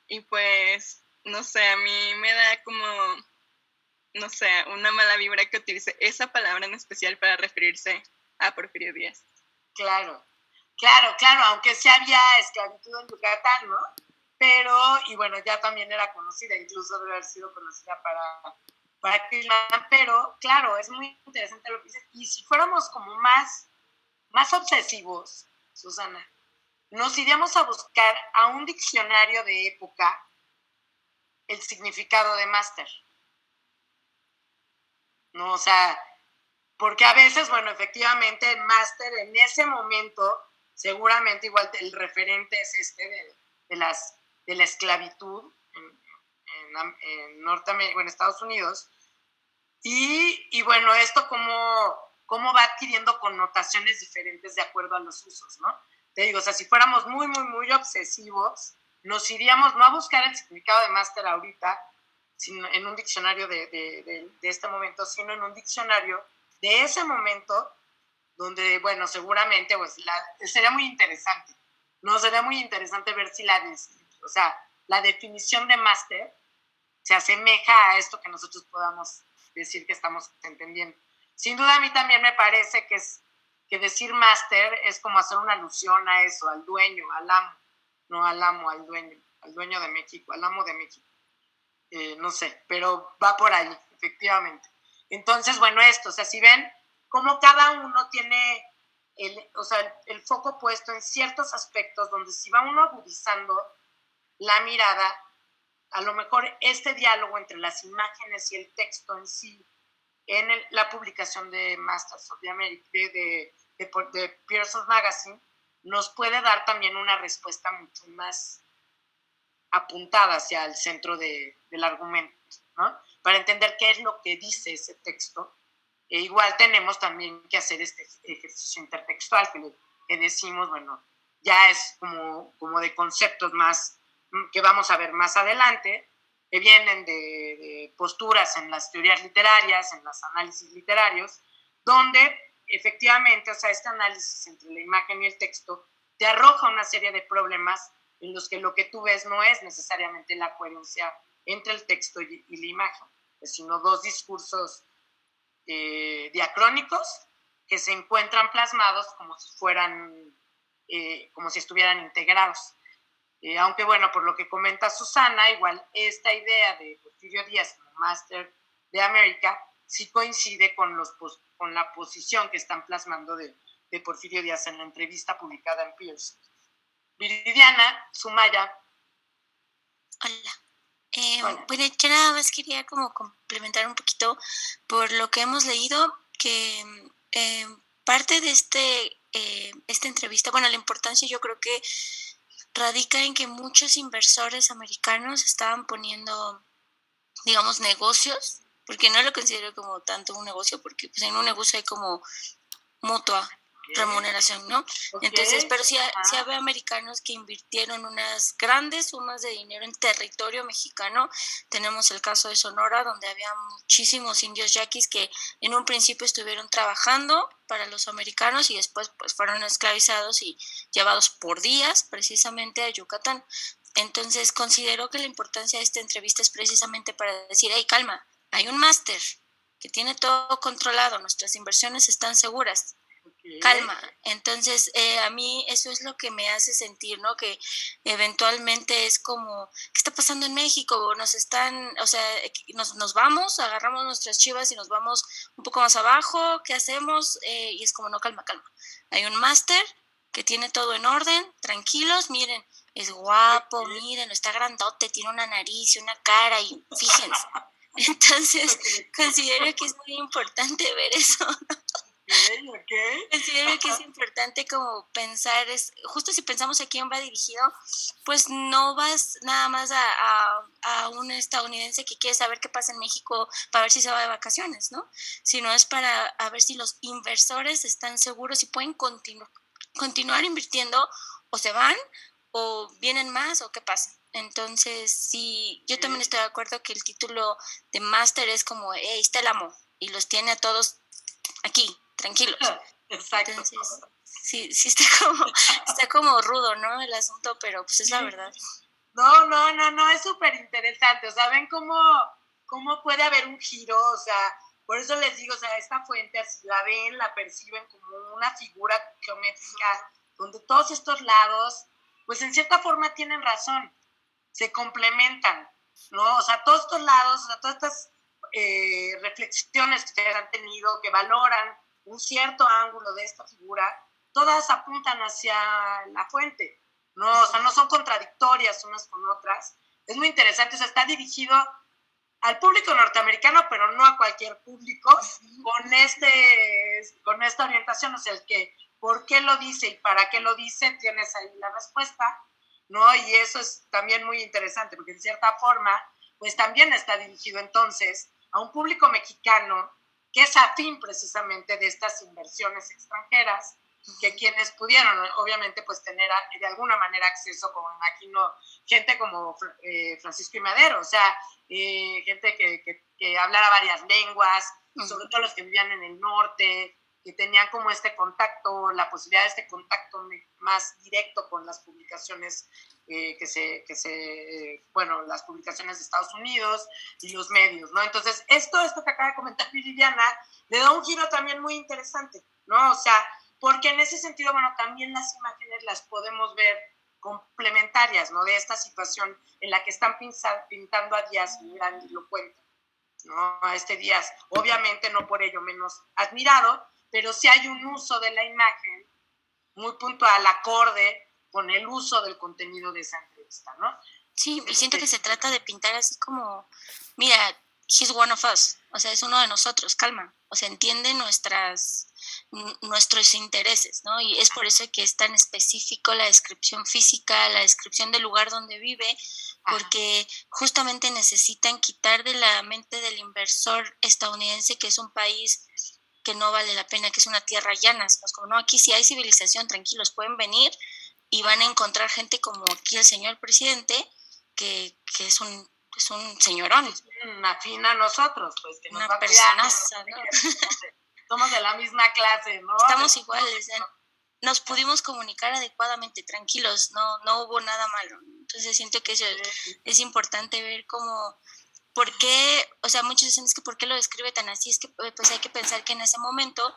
y pues, no sé, a mí me da como, no sé, una mala vibra que utilice esa palabra en especial para referirse a Porfirio Díaz. Claro, aunque sí había esclavitud en Yucatán, ¿no? Pero, y bueno, ya también era conocida, incluso debe haber sido conocida para Krillman, pero claro, es muy interesante lo que dices. Y si fuéramos como más obsesivos, Susana, nos iríamos a buscar a un diccionario de época el significado de máster. ¿No? O sea, porque a veces, bueno, efectivamente, el máster en ese momento, seguramente igual el referente es de la esclavitud en Norteamérica, en Estados Unidos. Y bueno, esto cómo va adquiriendo connotaciones diferentes de acuerdo a los usos, ¿no? Te digo, o sea, si fuéramos muy, muy, muy obsesivos, nos iríamos no a buscar el significado de máster ahorita, sino en un diccionario de este momento, sino en un diccionario de ese momento, donde, bueno, seguramente, pues, sería muy interesante, ¿no? Sería muy interesante ver si la definición de máster se asemeja a esto que nosotros podamos decir que estamos entendiendo. Sin duda a mí también me parece que decir máster es como hacer una alusión a eso, al dueño, al amo, no al amo, al dueño de México, al amo de México. No sé, pero va por ahí, efectivamente. Entonces, bueno, esto, o sea, si ven cómo cada uno tiene el foco puesto en ciertos aspectos donde si va uno agudizando la mirada, a lo mejor este diálogo entre las imágenes y el texto en sí, en la publicación de Masters of the America, de Pearson's Magazine, nos puede dar también una respuesta mucho más apuntada hacia el centro del argumento, ¿no? Para entender qué es lo que dice ese texto. Igual tenemos también que hacer este ejercicio intertextual que decimos, bueno, ya es como de conceptos más que vamos a ver más adelante, que vienen de posturas en las teorías literarias, en los análisis literarios, donde efectivamente, o sea, este análisis entre la imagen y el texto te arroja una serie de problemas en los que lo que tú ves no es necesariamente la coherencia entre el texto y la imagen, sino dos discursos diacrónicos que se encuentran plasmados como si estuvieran integrados. Aunque bueno, por lo que comenta Susana, igual esta idea de Porfirio Díaz como Máster de América sí coincide con la posición que están plasmando de Porfirio Díaz en la entrevista publicada en Pearson. Viridiana, Sumaya. Hola. Bueno, yo nada más quería como complementar un poquito por lo que hemos leído, que parte de esta entrevista, bueno, la importancia yo creo que radica en que muchos inversores americanos estaban poniendo, digamos, negocios, porque no lo considero como tanto un negocio, porque pues en un negocio hay como mutua remuneración, ¿no? Okay. Entonces, pero sí había americanos que invirtieron unas grandes sumas de dinero en territorio mexicano. Tenemos el caso de Sonora, donde había muchísimos indios yaquis que en un principio estuvieron trabajando para los americanos y después pues fueron esclavizados y llevados por días precisamente a Yucatán. Entonces, considero que la importancia de esta entrevista es precisamente para decir, hey, calma, hay un máster que tiene todo controlado, nuestras inversiones están seguras. Calma. Entonces, a mí eso es lo que me hace sentir, ¿no? Que eventualmente es como, ¿qué está pasando en México? Nos vamos, agarramos nuestras chivas y nos vamos un poco más abajo, ¿qué hacemos? Y es como, no, calma. Hay un máster que tiene todo en orden, tranquilos, miren, es guapo, mírenlo, está grandote, tiene una nariz y una cara y fíjense. Entonces, considero que es muy importante ver eso. Considero que es importante como pensar, justo si pensamos a quién va dirigido, pues no vas nada más a un estadounidense que quiere saber qué pasa en México para ver si se va de vacaciones, ¿no? Sino es para a ver si los inversores están seguros y pueden continuar invirtiendo o se van o vienen más o qué pasa. Entonces, sí, yo también estoy de acuerdo que el título de máster es como, hey, está el amo, y los tiene a todos aquí, tranquilos. Exacto. Entonces, sí está como rudo, ¿no? El asunto, pero pues es la verdad. No, es súper interesante. O sea, ven cómo puede haber un giro, o sea, por eso les digo, o sea, esta fuente, así la ven, la perciben como una figura geométrica, donde todos estos lados, pues en cierta forma tienen razón, se complementan, ¿no? O sea, todos estos lados, o sea, todas estas reflexiones que ustedes han tenido, que valoran un cierto ángulo de esta figura, todas apuntan hacia la fuente, ¿no? O sea, no son contradictorias unas con otras. Es muy interesante, o sea, está dirigido al público norteamericano, pero no a cualquier público, con esta orientación, o sea, el que por qué lo dice y para qué lo dice, tienes ahí la respuesta, ¿no? Y eso es también muy interesante, porque en cierta forma, pues también está dirigido entonces a un público mexicano que es afín precisamente de estas inversiones extranjeras, que quienes pudieron, obviamente, pues tener de alguna manera acceso, como imagino, gente como Francisco y Madero, o sea, gente que hablara varias lenguas, sobre todo los que vivían en el norte, que tenían como este contacto, la posibilidad de este contacto más directo con las publicaciones las publicaciones de Estados Unidos y los medios, ¿no? Entonces, esto que acaba de comentar Viridiana, le da un giro también muy interesante, ¿no? O sea, porque en ese sentido, bueno, también las imágenes las podemos ver complementarias, ¿no? De esta situación en la que están pintando a Díaz grandilocuente, ¿no? A este Díaz, obviamente no por ello menos admirado, pero sí hay un uso de la imagen muy puntual, acorde con el uso del contenido de esa entrevista, ¿no? Sí, y siento que se trata de pintar así como, mira, he's one of us, o sea, es uno de nosotros, calma, o sea, entiende nuestros intereses, ¿no? Y es por eso que es tan específico la descripción física, la descripción del lugar donde vive, porque justamente necesitan quitar de la mente del inversor estadounidense que es un país que no vale la pena, que es una tierra llana, sino como, no, aquí sí hay civilización, tranquilos, pueden venir y van a encontrar gente como aquí el señor presidente, que es un señorón. Una fina a nosotros, pues, que nos una va personaza, ¿no? ¿no? Somos de la misma clase, ¿no? Estamos iguales, nos pudimos comunicar adecuadamente, tranquilos, no hubo nada malo. Entonces siento que eso es importante ver cómo, por qué, o sea, muchos dicen es que por qué lo describe tan así, es que pues hay que pensar que en ese momento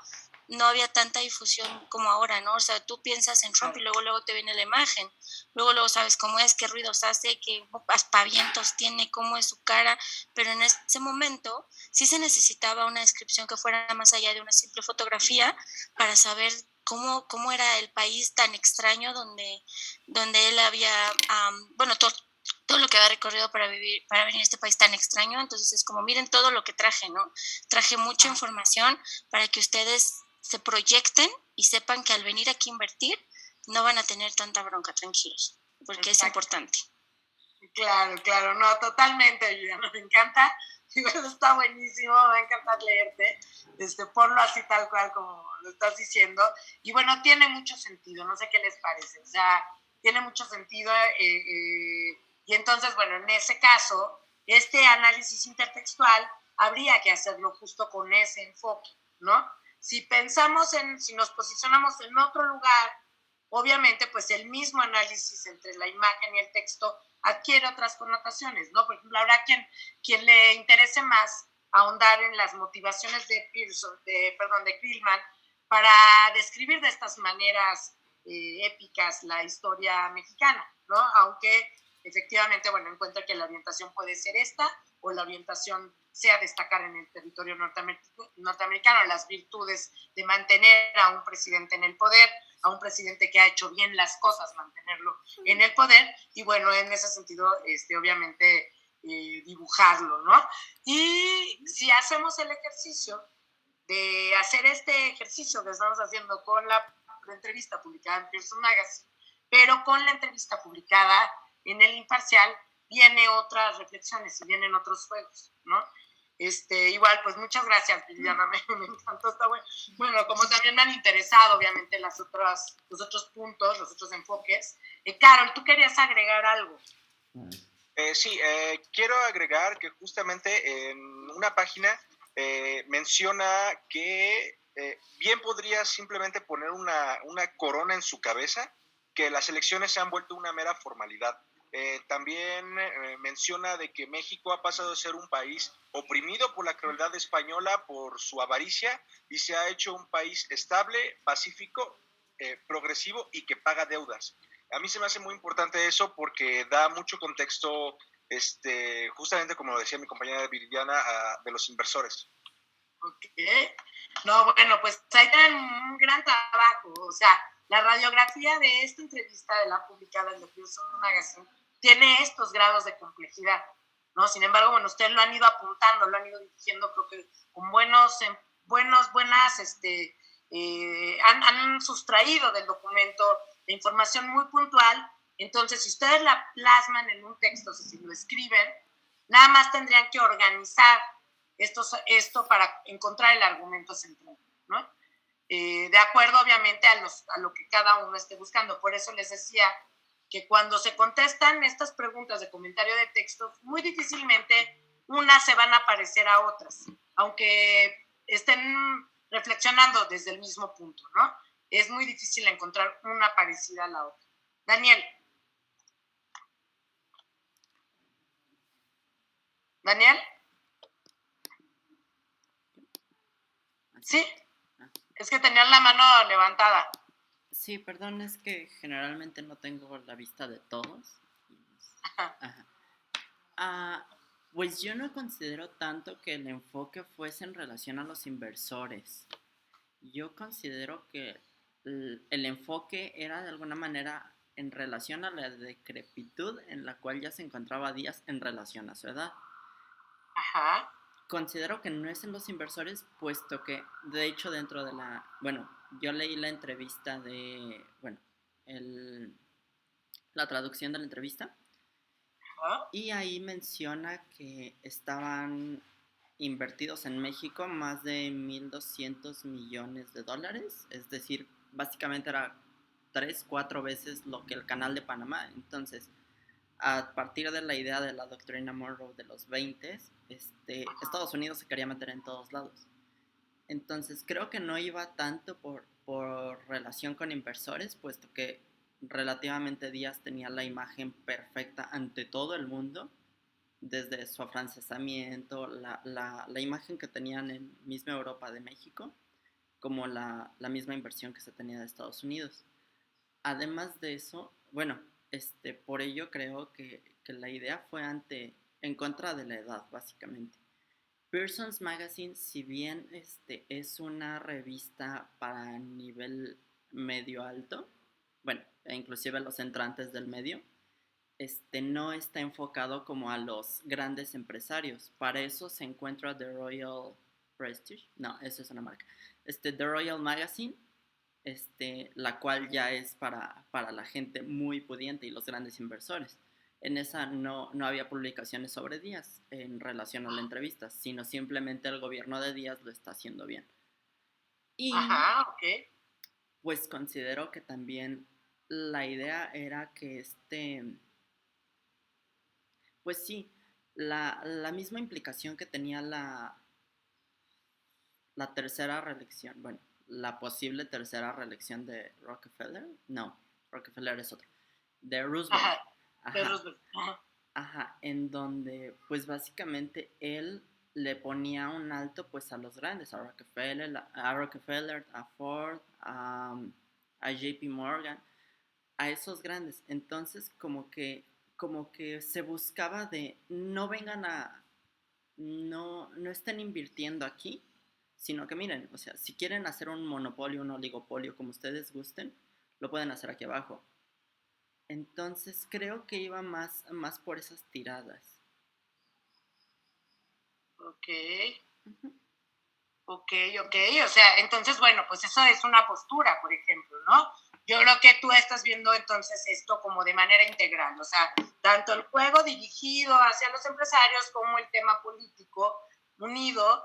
no había tanta difusión como ahora, ¿no? O sea, tú piensas en Trump y luego te viene la imagen, luego sabes cómo es, qué ruidos hace, qué aspavientos tiene, cómo es su cara, pero en ese momento sí se necesitaba una descripción que fuera más allá de una simple fotografía para saber cómo era el país tan extraño donde él había, todo lo que había recorrido para venir a este país tan extraño. Entonces es como, miren todo lo que traje, ¿no? Traje mucha información para que ustedes se proyecten y sepan que al venir aquí a invertir no van a tener tanta bronca, tranquilos, porque es importante. Claro, no, totalmente, Viviana, me encanta, está buenísimo, me va a encantar leerte, ponlo así tal cual como lo estás diciendo, y bueno, tiene mucho sentido, no sé qué les parece, o sea, tiene mucho sentido, y entonces, bueno, en ese caso, este análisis intertextual habría que hacerlo justo con ese enfoque, ¿no? Si nos posicionamos en otro lugar, obviamente, pues el mismo análisis entre la imagen y el texto adquiere otras connotaciones, ¿no? Por ejemplo, habrá quien le interese más ahondar en las motivaciones de Krillman para describir de estas maneras épicas la historia mexicana, ¿no? Aunque efectivamente, bueno, encuentra que la orientación puede ser esta o la orientación sea destacar en el territorio norteamericano las virtudes de mantener a un presidente en el poder, a un presidente que ha hecho bien las cosas, mantenerlo en el poder, y bueno, en ese sentido, obviamente, dibujarlo, ¿no? Y si hacemos el ejercicio de hacer este ejercicio que estamos haciendo con la entrevista publicada en Pearson Magazine, pero con la entrevista publicada en El Imparcial, viene otras reflexiones y vienen otros juegos, ¿no? Igual, pues muchas gracias, Viviana, me encantó, está bueno. Bueno, como también me han interesado, obviamente, los otros puntos, los otros enfoques. Carol, ¿tú querías agregar algo? Sí, quiero agregar que justamente en una página menciona que bien podría simplemente poner una corona en su cabeza, que las elecciones se han vuelto una mera formalidad. También menciona de que México ha pasado de ser un país oprimido por la crueldad española, por su avaricia, y se ha hecho un país estable, pacífico, progresivo y que paga deudas. A mí se me hace muy importante eso porque da mucho contexto, justamente como lo decía mi compañera Viridiana, de los inversores. Ok. No, bueno, pues ahí tienen un gran trabajo. O sea, la radiografía de esta entrevista de la publicada en The Pearson Magazine tiene estos grados de complejidad, ¿no? Sin embargo, bueno, ustedes lo han ido apuntando, lo han ido dirigiendo, creo que con buenas, han sustraído del documento de información muy puntual. Entonces, si ustedes la plasman en un texto, si lo escriben, nada más tendrían que organizar esto para encontrar el argumento central, ¿no? De acuerdo, obviamente, a lo que cada uno esté buscando. Por eso les decía que cuando se contestan estas preguntas de comentario de texto, muy difícilmente unas se van a parecer a otras, aunque estén reflexionando desde el mismo punto, ¿no? Es muy difícil encontrar una parecida a la otra. Daniel. ¿Daniel? Sí, es que tenían la mano levantada. Sí, perdón, es que generalmente no tengo la vista de todos. Ajá. Pues yo no considero tanto que el enfoque fuese en relación a los inversores. Yo considero que el enfoque era de alguna manera en relación a la decrepitud en la cual ya se encontraba Díaz en relación a su edad. Ajá. Considero que no es en los inversores, puesto que, de hecho, dentro de yo leí la entrevista la traducción de la entrevista, y ahí menciona que estaban invertidos en México más de 1.200 millones de dólares, es decir, básicamente era 3-4 veces lo que el Canal de Panamá. Entonces, a partir de la idea de la doctrina Monroe de los 20, Estados Unidos se quería meter en todos lados. Entonces creo que no iba tanto por relación con inversores, puesto que relativamente Díaz tenía la imagen perfecta ante todo el mundo, desde su afrancesamiento, la imagen que tenían en misma Europa de México, como la misma inversión que se tenía de Estados Unidos. Además de eso, bueno, por ello creo que la idea fue en contra de la edad, básicamente. Pearson's Magazine, si bien es una revista para nivel medio alto, bueno, inclusive los entrantes del medio, no está enfocado como a los grandes empresarios. Para eso se encuentra The Royal Prestige, no, eso es una marca, The Royal Magazine, la cual ya es para la gente muy pudiente y los grandes inversores. En esa no había publicaciones sobre Díaz en relación a la entrevista, sino simplemente el gobierno de Díaz lo está haciendo bien. Y pues considero que también la idea era que pues sí, la misma implicación que tenía la tercera reelección, bueno, la posible tercera reelección de Rockefeller, no, Rockefeller es otro, de Roosevelt. De Roosevelt. Ajá, en donde pues básicamente él le ponía un alto pues a los grandes, a Rockefeller, a Ford, a JP Morgan, a esos grandes. Entonces como que se buscaba de no vengan no estén invirtiendo aquí, sino que miren, o sea, si quieren hacer un monopolio, un oligopolio, como ustedes gusten, lo pueden hacer aquí abajo. Entonces creo que iba más por esas tiradas. Ok. Ok, o sea, entonces, bueno, pues eso es una postura, por ejemplo, ¿no? Yo creo que tú estás viendo entonces esto como de manera integral, o sea, tanto el juego dirigido hacia los empresarios como el tema político unido,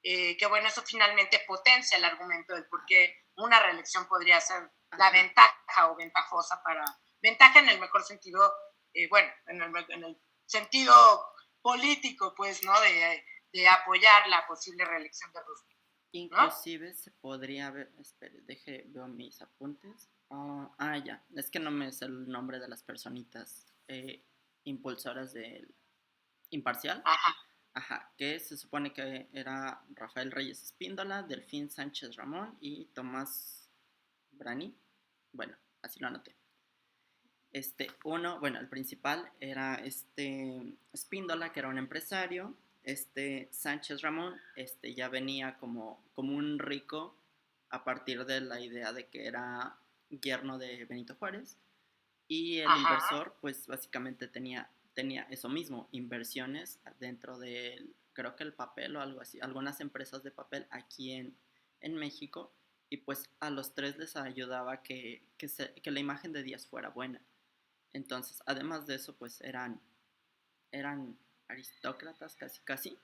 que bueno, eso finalmente potencia el argumento del por qué una reelección podría ser la ventaja o ventajosa ventaja en el mejor sentido, bueno, en el sentido político, pues, ¿no? De apoyar la posible reelección de Roosevelt, ¿no? Inclusive se podría ver, espere, veo mis apuntes. Ya, es que no me sé el nombre de las personitas impulsoras del Imparcial. Ajá, que se supone que era Rafael Reyes Espíndola, Delfín Sánchez Ramón y Tomás Brani. Bueno, así lo anoté. El principal era Espíndola, que era un empresario. Sánchez Ramón, ya venía como un rico a partir de la idea de que era yerno de Benito Juárez. Y el inversor, pues básicamente tenía eso mismo, inversiones dentro de, creo que el papel o algo así, algunas empresas de papel aquí en México. Y pues a los tres les ayudaba que la imagen de Díaz fuera buena. Entonces, además de eso, pues eran aristócratas casi,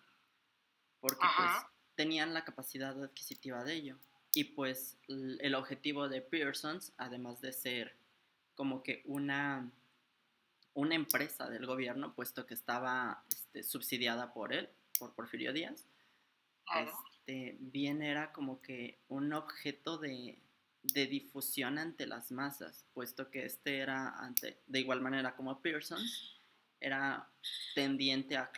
porque pues tenían la capacidad adquisitiva de ello. Y pues el objetivo de Pearsons, además de ser como que una empresa del gobierno, puesto que estaba subsidiada por él, por Porfirio Díaz, bien era como que un objeto de difusión ante las masas, puesto que era de igual manera como Pearsons, era tendiente a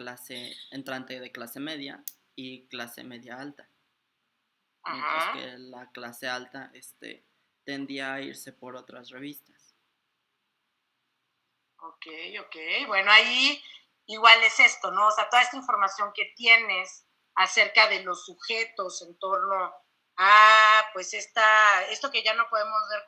entrante de clase media y clase media alta. Mientras que la clase alta tendía a irse por otras revistas. Ok, bueno, ahí igual es esto, ¿no? O sea, toda esta información que tienes acerca de los sujetos en torno a, pues, esto que ya no podemos ver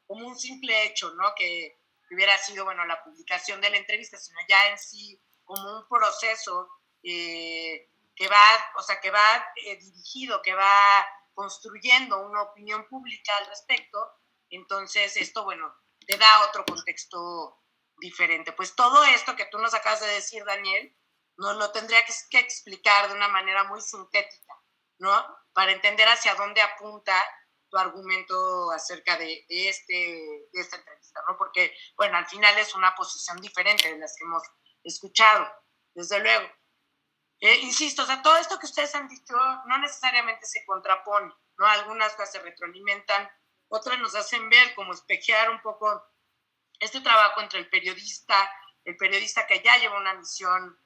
como un simple hecho, ¿no? Que hubiera sido, bueno, la publicación de la entrevista, sino ya en sí como un proceso que va dirigido, que va construyendo una opinión pública al respecto. Entonces, esto, bueno, te da otro contexto diferente. Pues todo esto que tú nos acabas de decir, Daniel, nos lo tendría que explicar de una manera muy sintética, ¿no? Para entender hacia dónde apunta tu argumento acerca de esta entrevista, ¿no? Porque, bueno, al final es una posición diferente de las que hemos escuchado, desde luego. Insisto, o sea, todo esto que ustedes han dicho no necesariamente se contrapone, ¿no? Algunas cosas se retroalimentan, otras nos hacen ver, como espejear un poco este trabajo entre el periodista que ya lleva una misión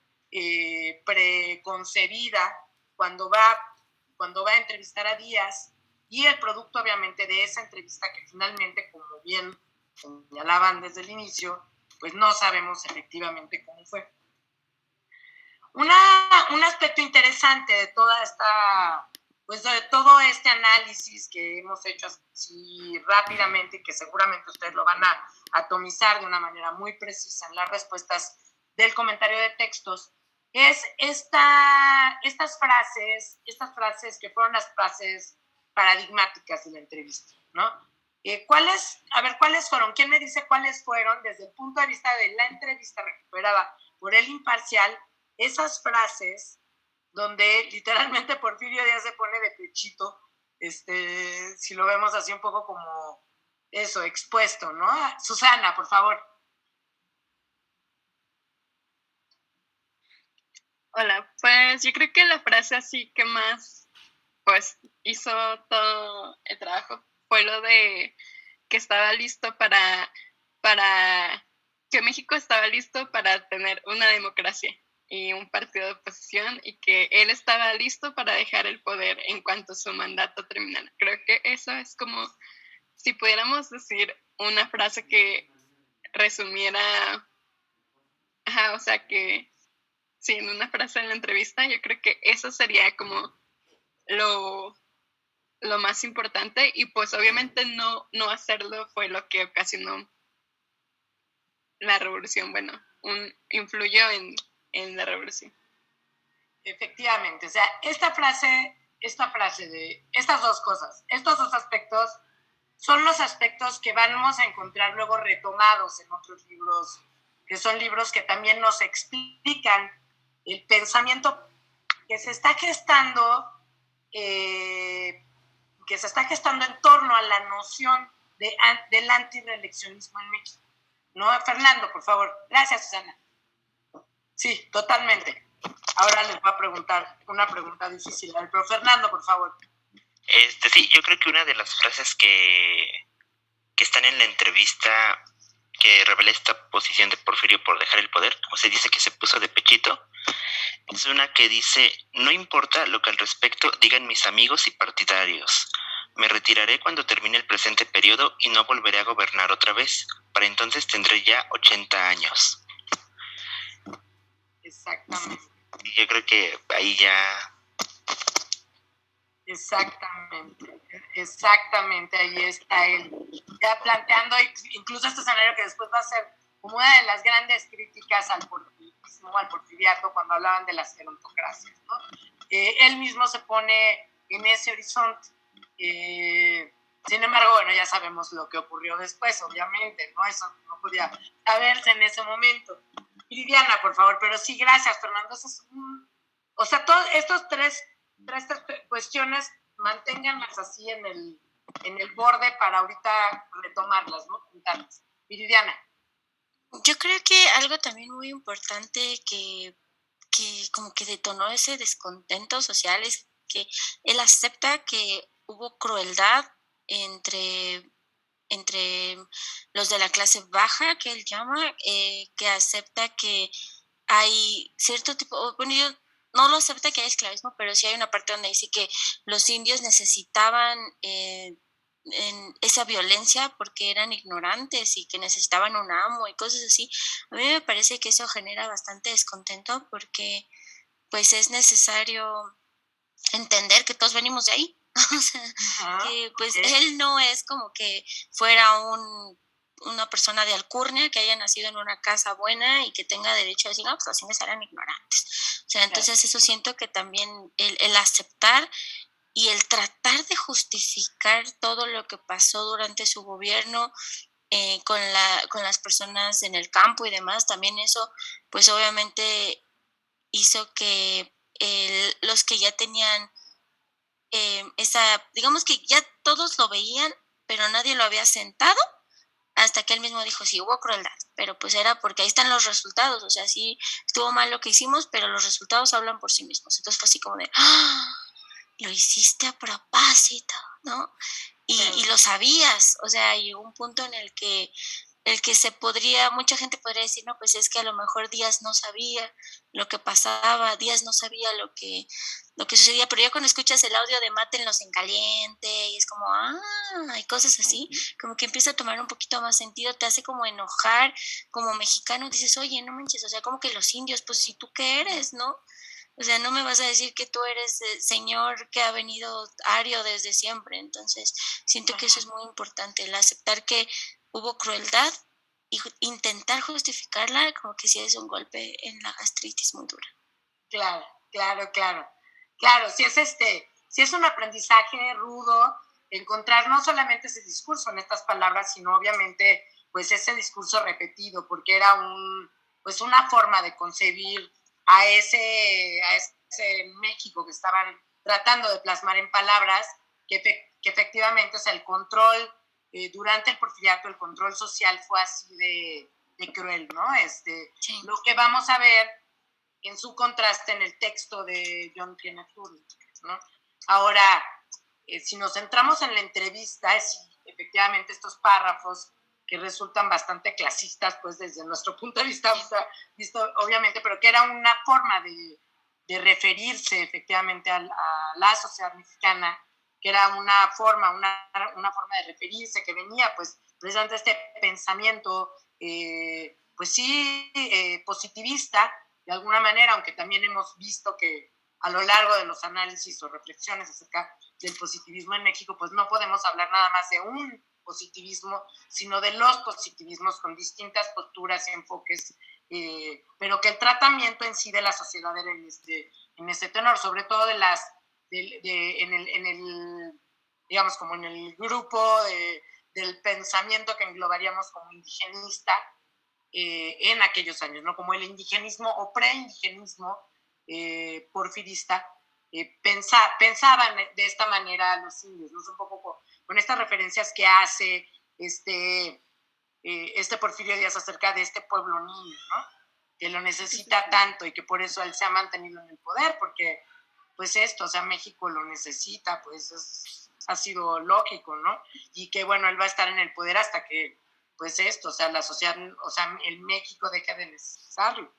preconcebida cuando va a entrevistar a Díaz, y el producto obviamente de esa entrevista que finalmente, como bien señalaban desde el inicio, pues no sabemos efectivamente cómo fue. Un aspecto interesante de toda esta, pues de todo este análisis que hemos hecho así rápidamente y que seguramente ustedes lo van a atomizar de una manera muy precisa en las respuestas del comentario de textos, es estas frases que fueron las frases paradigmáticas de la entrevista, ¿no? ¿Cuáles fueron? ¿Quién me dice cuáles fueron desde el punto de vista de la entrevista recuperada por el Imparcial? Esas frases donde literalmente Porfirio Díaz se pone de pechito, si lo vemos así un poco como eso, expuesto, ¿no? Susana, por favor. Hola, pues yo creo que la frase así que más pues hizo todo el trabajo fue lo de que estaba listo para que México estaba listo para tener una democracia y un partido de oposición, y que él estaba listo para dejar el poder en cuanto su mandato terminara. Creo que eso es como, si pudiéramos decir una frase que resumiera, o sea que, sí, en una frase en la entrevista, yo creo que eso sería como lo lo más importante y pues obviamente no hacerlo fue lo que ocasionó la revolución, bueno, influyó en la revolución. Efectivamente, o sea, esta frase de estas dos cosas, estos dos aspectos son los aspectos que vamos a encontrar luego retomados en otros libros, que son libros que también nos explican el pensamiento que se está gestando, en torno a la noción del antireeleccionismo en México. ¿No? Fernando, por favor. Gracias, Susana. Sí, totalmente. Ahora les voy a preguntar una pregunta difícil. Pero Fernando, por favor. Sí, yo creo que una de las frases que están en la entrevista que revela esta posición de Porfirio por dejar el poder, como se dice que se puso de pechito, es una que dice: no importa lo que al respecto digan mis amigos y partidarios, me retiraré cuando termine el presente periodo y no volveré a gobernar otra vez. Para entonces tendré ya 80 años. Exactamente. Y yo creo que ahí ya... Exactamente, ahí está él, ya planteando incluso este escenario que después va a ser como una de las grandes críticas al porfiriato, cuando hablaban de las gerontocracias, ¿no? Él mismo se pone en ese horizonte. Sin embargo, bueno, ya sabemos lo que ocurrió después, obviamente, ¿no? Eso no podía saberse en ese momento. Viviana, por favor, pero sí, gracias, Fernando. O sea, todos estos tres cuestiones, manténganlas así en el borde para ahorita retomarlas, ¿no? Juntarlas. Viridiana. Yo creo que algo también muy importante que como que detonó ese descontento social es que él acepta que hubo crueldad entre los de la clase baja, que él llama, que acepta que hay cierto tipo, bueno, yo no lo acepta que hay esclavismo, pero sí hay una parte donde dice que los indios necesitaban en esa violencia porque eran ignorantes y que necesitaban un amo y cosas así. A mí me parece que eso genera bastante descontento porque pues es necesario entender que todos venimos de ahí. O sea, que pues él no es como que fuera una persona de alcurnia que haya nacido en una casa buena y que tenga derecho a decir, no, pues los indios eran ignorantes. O sea, entonces eso siento que también el aceptar y el tratar de justificar todo lo que pasó durante su gobierno con las personas en el campo y demás, también eso pues obviamente hizo que los que ya tenían digamos que ya todos lo veían, pero nadie lo había sentado hasta que él mismo dijo, sí, hubo crueldad, pero pues era porque ahí están los resultados, o sea, sí, estuvo mal lo que hicimos, pero los resultados hablan por sí mismos. Entonces fue así como de, ¡ah! Lo hiciste a propósito, ¿no? Y lo sabías, o sea, llegó un punto en el que mucha gente podría decir, no, pues es que a lo mejor Díaz no sabía lo que pasaba, Díaz no sabía lo que sucedía, pero ya cuando escuchas el audio de Mátenlos en caliente, y es como, hay cosas así, como que empieza a tomar un poquito más sentido, te hace como enojar, como mexicano, dices, oye, no manches, o sea, como que los indios, pues si tú qué eres, ¿no? O sea, no me vas a decir que tú eres el señor que ha venido ario desde siempre. Entonces, siento que eso es muy importante, el aceptar que hubo crueldad y intentar justificarla, como que sí es un golpe en la gastritis muy dura. Claro, si es un aprendizaje rudo encontrar no solamente ese discurso en estas palabras, sino obviamente pues ese discurso repetido, porque era una forma de concebir a ese México que estaban tratando de plasmar en palabras, que efectivamente, o sea, el control durante el porfiriato, el control social fue así de cruel, ¿no? Sí. Lo que vamos a ver en su contraste en el texto de John Kenneth Turner, ¿no? Ahora, si nos centramos en la entrevista, efectivamente estos párrafos que resultan bastante clasistas, pues desde nuestro punto de vista, visto obviamente, pero que era una forma de referirse efectivamente a la sociedad mexicana, que era una forma de referirse, que venía pues precisamente este pensamiento, pues sí, positivista, de alguna manera, aunque también hemos visto que a lo largo de los análisis o reflexiones acerca del positivismo en México, pues no podemos hablar nada más de un positivismo, sino de los positivismos con distintas posturas y enfoques, pero que el tratamiento en sí de la sociedad era en este tenor, sobre todo en el digamos, como en el grupo del pensamiento que englobaríamos como indigenista en aquellos años, ¿no? Como el indigenismo o preindigenismo porfirista, pensaban de esta manera los indios, ¿no? Un poco con estas referencias que hace este Porfirio Díaz acerca de este pueblo niño, ¿no? Que lo necesita tanto y que por eso él se ha mantenido en el poder, porque pues esto, o sea, México lo necesita, pues ha sido lógico, ¿no? Y que bueno, él va a estar en el poder hasta que, pues esto, o sea, la sociedad, o sea, el México deja de necesitarlo,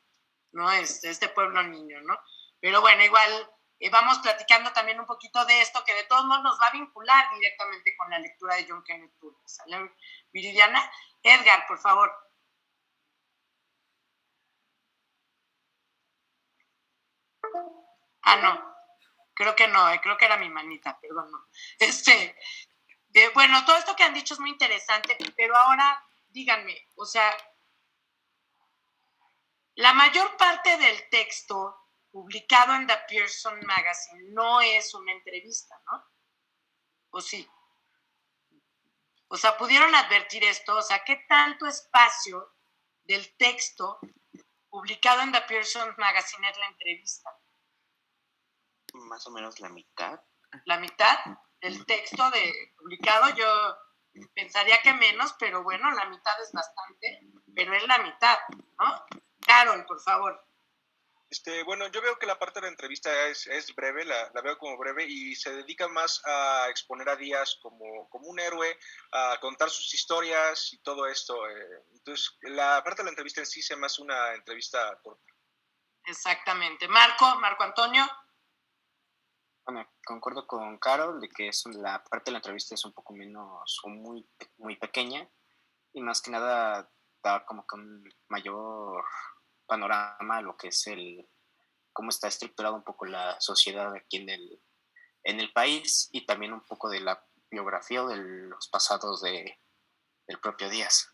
¿no? Este pueblo niño, ¿no? Pero bueno, igual vamos platicando también un poquito de esto, que de todos modos nos va a vincular directamente con la lectura de John Kenneth Turner. ¿Sale, Viridiana? Edgar, por favor. Ah, no. Creo que no, creo que era mi manita, perdón, no. Bueno, todo esto que han dicho es muy interesante, pero ahora díganme, o sea, la mayor parte del texto publicado en The Pearson Magazine no es una entrevista, ¿no? ¿O sí? O sea, ¿pudieron advertir esto? O sea, ¿qué tanto espacio del texto publicado en The Pearson Magazine es la entrevista? Más o menos la mitad. La mitad del texto publicado, yo pensaría que menos, pero bueno, la mitad es bastante, pero es la mitad, ¿no? Carol, por favor. Bueno, yo veo que la parte de la entrevista es breve, la veo como breve y se dedica más a exponer a Díaz como un héroe, a contar sus historias y todo esto. Entonces, la parte de la entrevista en sí se me hace una entrevista corta. Exactamente. Marco Antonio. Bueno, concuerdo con Carol de que la parte de la entrevista es un poco menos o muy, muy pequeña y más que nada da como que un mayor panorama a lo que es cómo está estructurada un poco la sociedad aquí en el país y también un poco de la biografía o de los pasados del propio Díaz.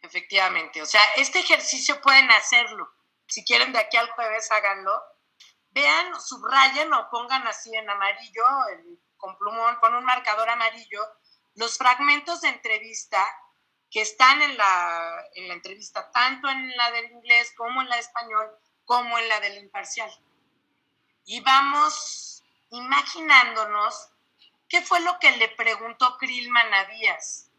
Efectivamente, o sea, este ejercicio pueden hacerlo. Si quieren, de aquí al jueves háganlo. Vean, subrayen o pongan así en amarillo, con plumón, con un marcador amarillo, los fragmentos de entrevista que están en la entrevista, tanto en la del inglés como en la de español, como en la del imparcial. Y vamos imaginándonos qué fue lo que le preguntó Krillman a Díaz.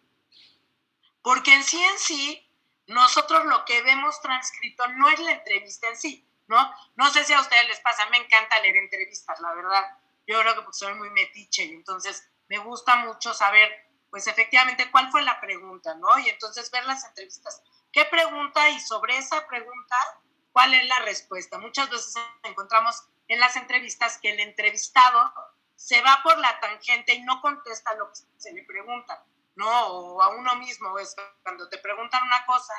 Porque en sí, nosotros lo que vemos transcrito no es la entrevista en sí, ¿no? No sé si a ustedes les pasa, me encanta leer entrevistas, la verdad. Yo creo que porque soy muy metiche y entonces me gusta mucho saber, pues efectivamente, cuál fue la pregunta, ¿no? Y entonces ver las entrevistas. ¿Qué pregunta? Y sobre esa pregunta, ¿cuál es la respuesta? Muchas veces encontramos en las entrevistas que el entrevistado se va por la tangente y no contesta lo que se le pregunta, ¿no? O a uno mismo, es cuando te preguntan una cosa,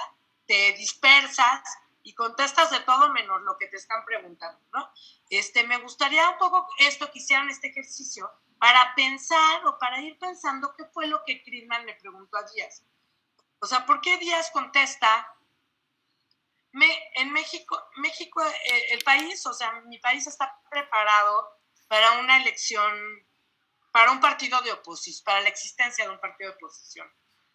te dispersas y contestas de todo menos lo que te están preguntando, ¿no? Me gustaría un poco que hicieran este ejercicio para pensar o para ir pensando qué fue lo que Krillman le preguntó a Díaz. O sea, ¿por qué Díaz contesta? En México, el país, o sea, mi país está preparado para una elección, para un partido de oposición, para la existencia de un partido de oposición,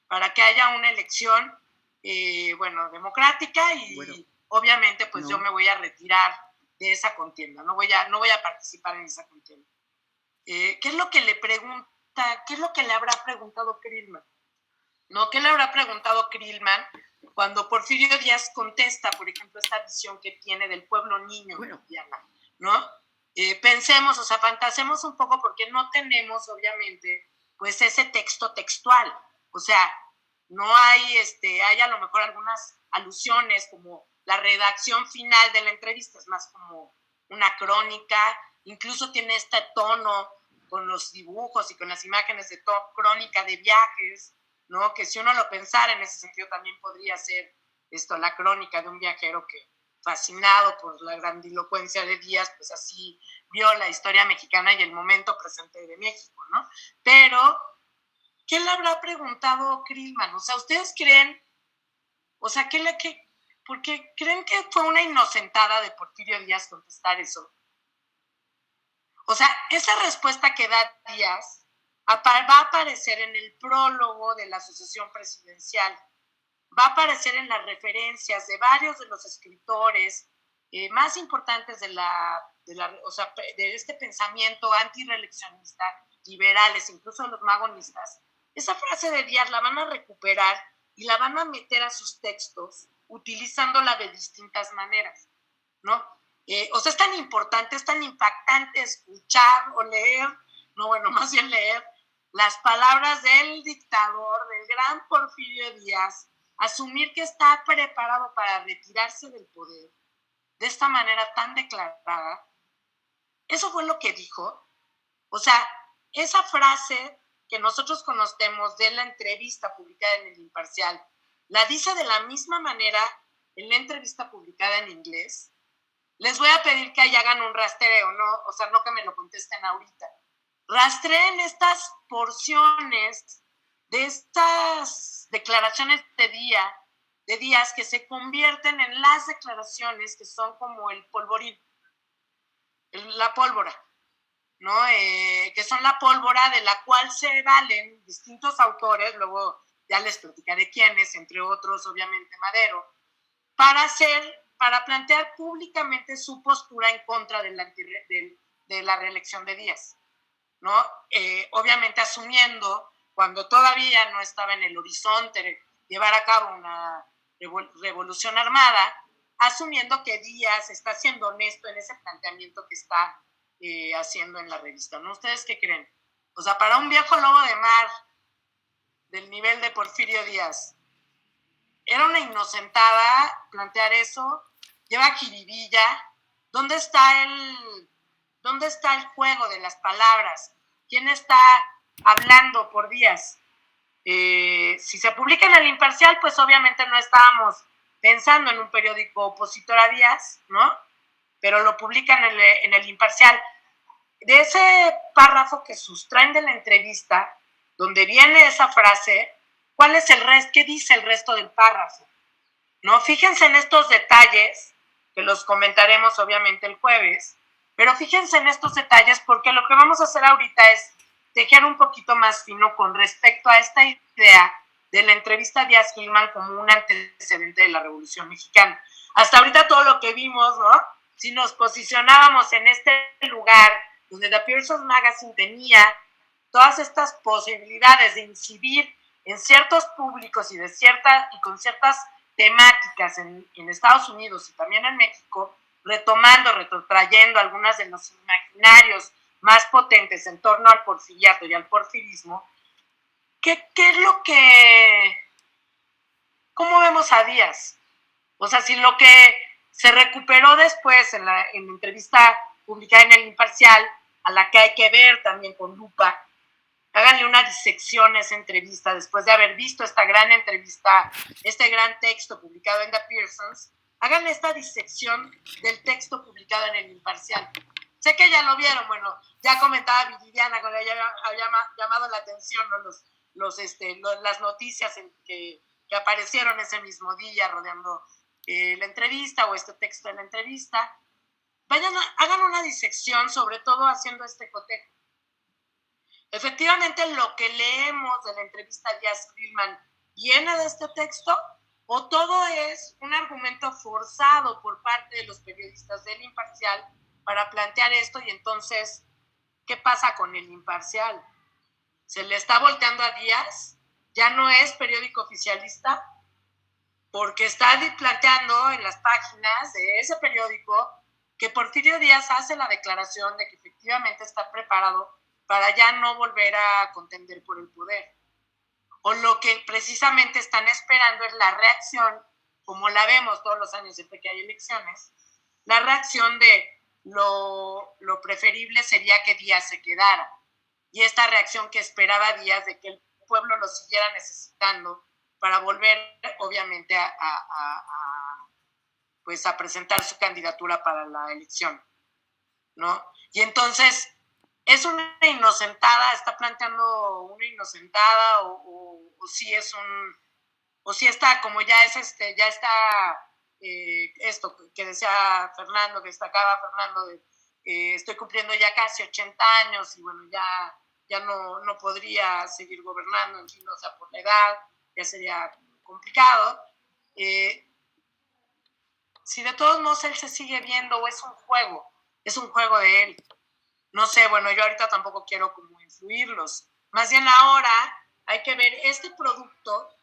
para que haya una elección, democrática y obviamente pues yo me voy a retirar de esa contienda, no voy a participar en esa contienda. ¿Qué es lo que le pregunta, qué es lo que le habrá preguntado Krillman? ¿No? ¿Qué le habrá preguntado Krillman cuando Porfirio Díaz contesta, por ejemplo, esta visión que tiene del pueblo niño, ¿no? Pensemos, o sea, fantasemos un poco porque no tenemos, obviamente, pues ese texto textual. O sea, no hay, hay a lo mejor algunas alusiones como la redacción final de la entrevista, es más como una crónica, incluso tiene este tono con los dibujos y con las imágenes de crónica de viajes, ¿no? Que si uno lo pensara en ese sentido también podría ser la crónica de un viajero fascinado por la grandilocuencia de Díaz, pues así vio la historia mexicana y el momento presente de México, ¿no? Pero, ¿qué le habrá preguntado Krillman? O sea, ¿ustedes creen, o sea, por qué creen que fue una inocentada de Porfirio Díaz contestar eso? O sea, esa respuesta que da Díaz va a aparecer en el prólogo de la Asociación Presidencial, va a aparecer en las referencias de varios de los escritores más importantes de este pensamiento antireeleccionista, liberales, incluso los magonistas. Esa frase de Díaz la van a recuperar y la van a meter a sus textos utilizándola de distintas maneras, ¿no? O sea, es tan importante, es tan impactante escuchar o leer, no, bueno, más bien leer las palabras del dictador, del gran Porfirio Díaz, asumir que está preparado para retirarse del poder de esta manera tan declarada. Eso fue lo que dijo. O sea, esa frase que nosotros conocemos de la entrevista publicada en El Imparcial, la dice de la misma manera en la entrevista publicada en inglés. Les voy a pedir que ahí hagan un rastreo, ¿no? O sea, no que me lo contesten ahorita. Rastreen estas porciones de estas declaraciones de Díaz que se convierten en las declaraciones que son como el polvorín, la pólvora, ¿no? Que son la pólvora de la cual se valen distintos autores, luego ya les platicaré quiénes, entre otros, obviamente Madero, para plantear públicamente su postura en contra de la reelección de Díaz, ¿no? Obviamente asumiendo, cuando todavía no estaba en el horizonte llevar a cabo una revolución armada, asumiendo que Díaz está siendo honesto en ese planteamiento que está haciendo en la revista, ¿no? ¿Ustedes qué creen? O sea, para un viejo lobo de mar del nivel de Porfirio Díaz, era una inocentada plantear eso, lleva jiribilla. ¿Dónde está el juego de las palabras? ¿Quién está hablando por Díaz? Si se publica en El Imparcial, pues obviamente no estábamos pensando en un periódico opositor a Díaz, ¿no? Pero lo publican en el Imparcial. De ese párrafo que sustraen de la entrevista, donde viene esa frase, ¿cuál es el resto? ¿Qué dice el resto del párrafo? ¿No? Fíjense en estos detalles, que los comentaremos obviamente el jueves, pero fíjense en estos detalles porque lo que vamos a hacer ahorita es tejer un poquito más fino con respecto a esta idea de la entrevista a Díaz-Krillman como un antecedente de la Revolución Mexicana. Hasta ahorita todo lo que vimos, ¿no? Si nos posicionábamos en este lugar donde The Pearson Magazine tenía todas estas posibilidades de incidir en ciertos públicos y con ciertas temáticas en Estados Unidos y también en México, retrotrayendo algunas de los imaginarios más potentes en torno al porfiriato y al porfirismo. ¿Qué es lo que... ¿Cómo vemos a Díaz? O sea, si lo que se recuperó después en la entrevista publicada en El Imparcial, a la que hay que ver también con lupa, háganle una disección a esa entrevista después de haber visto esta gran entrevista, este gran texto publicado en The Pearsons, háganle esta disección del texto publicado en El Imparcial. Sé que ya lo vieron, bueno, ya comentaba Viridiana cuando ella había llamado la atención, ¿no? Las noticias que aparecieron ese mismo día rodeando la entrevista o este texto de la entrevista. Hagan una disección, sobre todo haciendo este cotejo. Efectivamente, lo que leemos de la entrevista a Díaz-Krillman viene de este texto, o todo es un argumento forzado por parte de los periodistas del Imparcial para plantear esto, y entonces, ¿qué pasa con El Imparcial? ¿Se le está volteando a Díaz? ¿Ya no es periódico oficialista? Porque está planteando en las páginas de ese periódico que Porfirio Díaz hace la declaración de que efectivamente está preparado para ya no volver a contender por el poder. O lo que precisamente están esperando es la reacción, como la vemos todos los años siempre que hay elecciones, la reacción de lo preferible sería que Díaz se quedara. Y esta reacción que esperaba Díaz de que el pueblo lo siguiera necesitando para volver, obviamente, pues a presentar su candidatura para la elección, ¿no? Y entonces es una inocentada, está planteando una inocentada o si es o si está, como ya es ya está esto que decía Fernando, que destacaba Fernando, estoy cumpliendo ya casi 80 años y bueno, ya no podría seguir gobernando, en fin, o sea, por la edad, ya sería complicado. Si de todos modos él se sigue viendo o es un juego de él. No sé, bueno, yo ahorita tampoco quiero como influirlos. Más bien ahora hay que ver este producto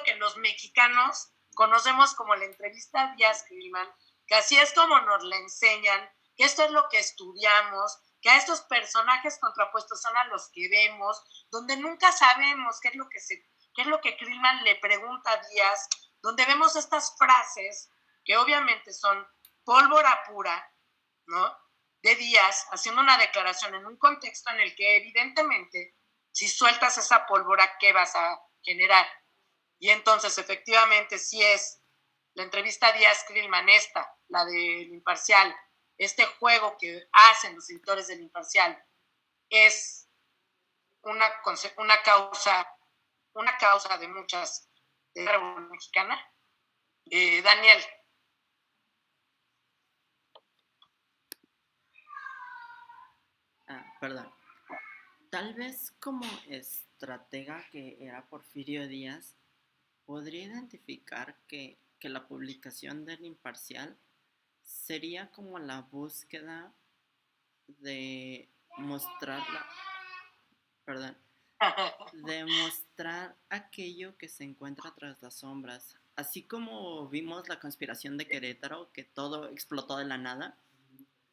que los mexicanos conocemos como la entrevista Díaz-Creelman, que así es como nos la enseñan, que esto es lo que estudiamos, que a estos personajes contrapuestos son a los que vemos, donde nunca sabemos qué es lo que Creelman le pregunta a Díaz, donde vemos estas frases que obviamente son pólvora pura, ¿no? De Díaz haciendo una declaración en un contexto en el que evidentemente si sueltas esa pólvora, ¿qué vas a generar? Y entonces efectivamente si es la entrevista Díaz-Creelman la del Imparcial, este juego que hacen los editores del Imparcial es una causa de muchas de la Revolución Mexicana. Daniel. Perdón. Tal vez como estratega que era Porfirio Díaz, podría identificar que la publicación del Imparcial sería como la búsqueda de mostrar de mostrar aquello que se encuentra tras las sombras. Así como vimos la conspiración de Querétaro, que todo explotó de la nada,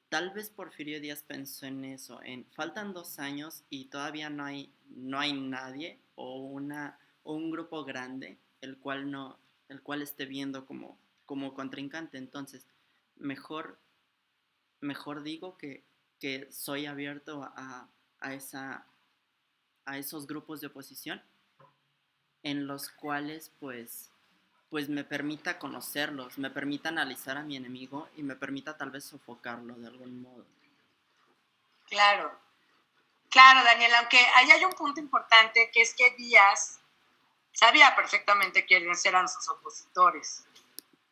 tal vez Porfirio Díaz pensó en eso, faltan 2 años y todavía no hay nadie o un grupo grande el cual esté viendo como contrincante. Entonces, mejor digo que soy abierto a esos grupos de oposición en los cuales pues me permita conocerlos, me permita analizar a mi enemigo y me permita tal vez sofocarlo de algún modo. Claro, Daniel, aunque ahí hay un punto importante que es que Díaz sabía perfectamente quiénes eran sus opositores.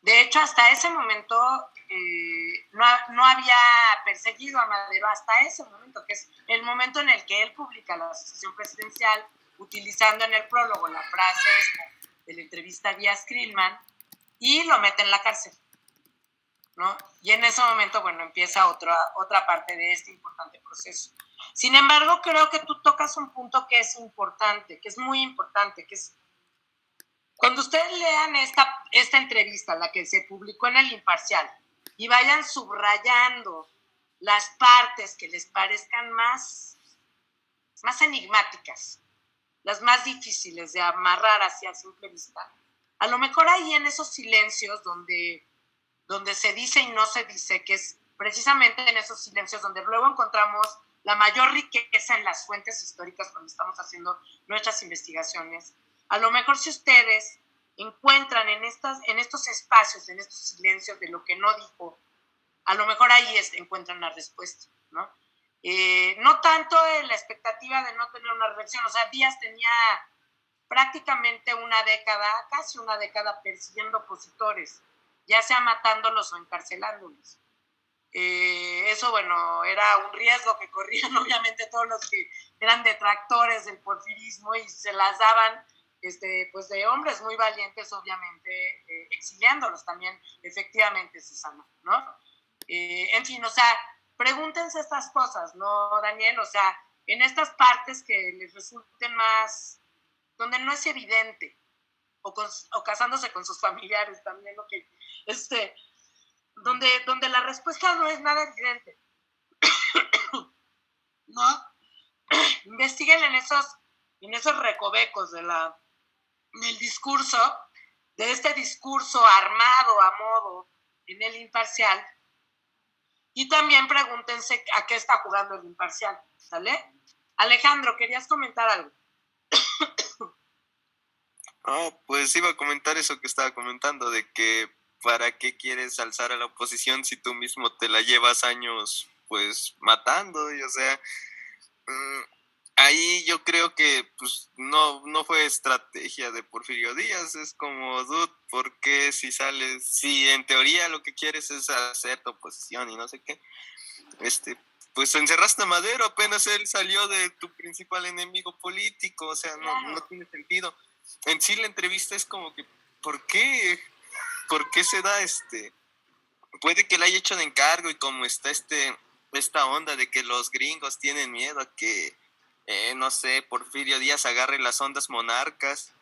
De hecho, hasta ese momento no había perseguido a Madero, hasta ese momento, que es el momento en el que él publica la Asociación Presidencial, utilizando en el prólogo la frase de la entrevista Díaz-Creelman, y lo mete en la cárcel, ¿no? Y en ese momento, bueno, empieza otra parte de este importante proceso. Sin embargo, creo que tú tocas un punto que es importante, que es muy importante, que es cuando ustedes lean esta entrevista, la que se publicó en el Imparcial, y vayan subrayando las partes que les parezcan más enigmáticas, las más difíciles de amarrar hacia simple vista, a lo mejor ahí en esos silencios donde se dice y no se dice, que es precisamente en esos silencios donde luego encontramos la mayor riqueza en las fuentes históricas cuando estamos haciendo nuestras investigaciones. A lo mejor si ustedes encuentran en estos espacios, en estos silencios de lo que no dijo, a lo mejor ahí encuentran la respuesta, ¿no? No tanto en la expectativa de no tener una reelección, o sea, Díaz tenía prácticamente casi una década persiguiendo opositores, ya sea matándolos o encarcelándolos. Eso, bueno, era un riesgo que corrían obviamente todos los que eran detractores del porfirismo y se las daban pues de hombres muy valientes, obviamente, exiliándolos también, efectivamente, Susana, ¿no? En fin, o sea, pregúntense estas cosas, ¿no, Daniel? O sea, en estas partes que les resulten más, donde no es evidente, o casándose con sus familiares también, ¿no? Que, donde la respuesta no es nada evidente, ¿no? Investiguen en esos recovecos del discurso, de este discurso armado a modo en el Imparcial, y también pregúntense a qué está jugando el Imparcial, ¿sale? Alejandro, ¿querías comentar algo? Pues iba a comentar eso que estaba comentando, de que ¿para qué quieres alzar a la oposición si tú mismo te la llevas años pues matando? Y o sea, ahí yo creo que pues no fue estrategia de Porfirio Díaz, es como, dude, ¿por qué si en teoría lo que quieres es hacer tu oposición y no sé qué? Pues encerraste a Madero, apenas él salió de tu principal enemigo político, o sea, no tiene sentido. En sí la entrevista es como que, ¿por qué? ¿Por qué se da Puede que la haya hecho de encargo y como está esta onda de que los gringos tienen miedo a que, no sé, Porfirio Díaz agarre las ondas monarcas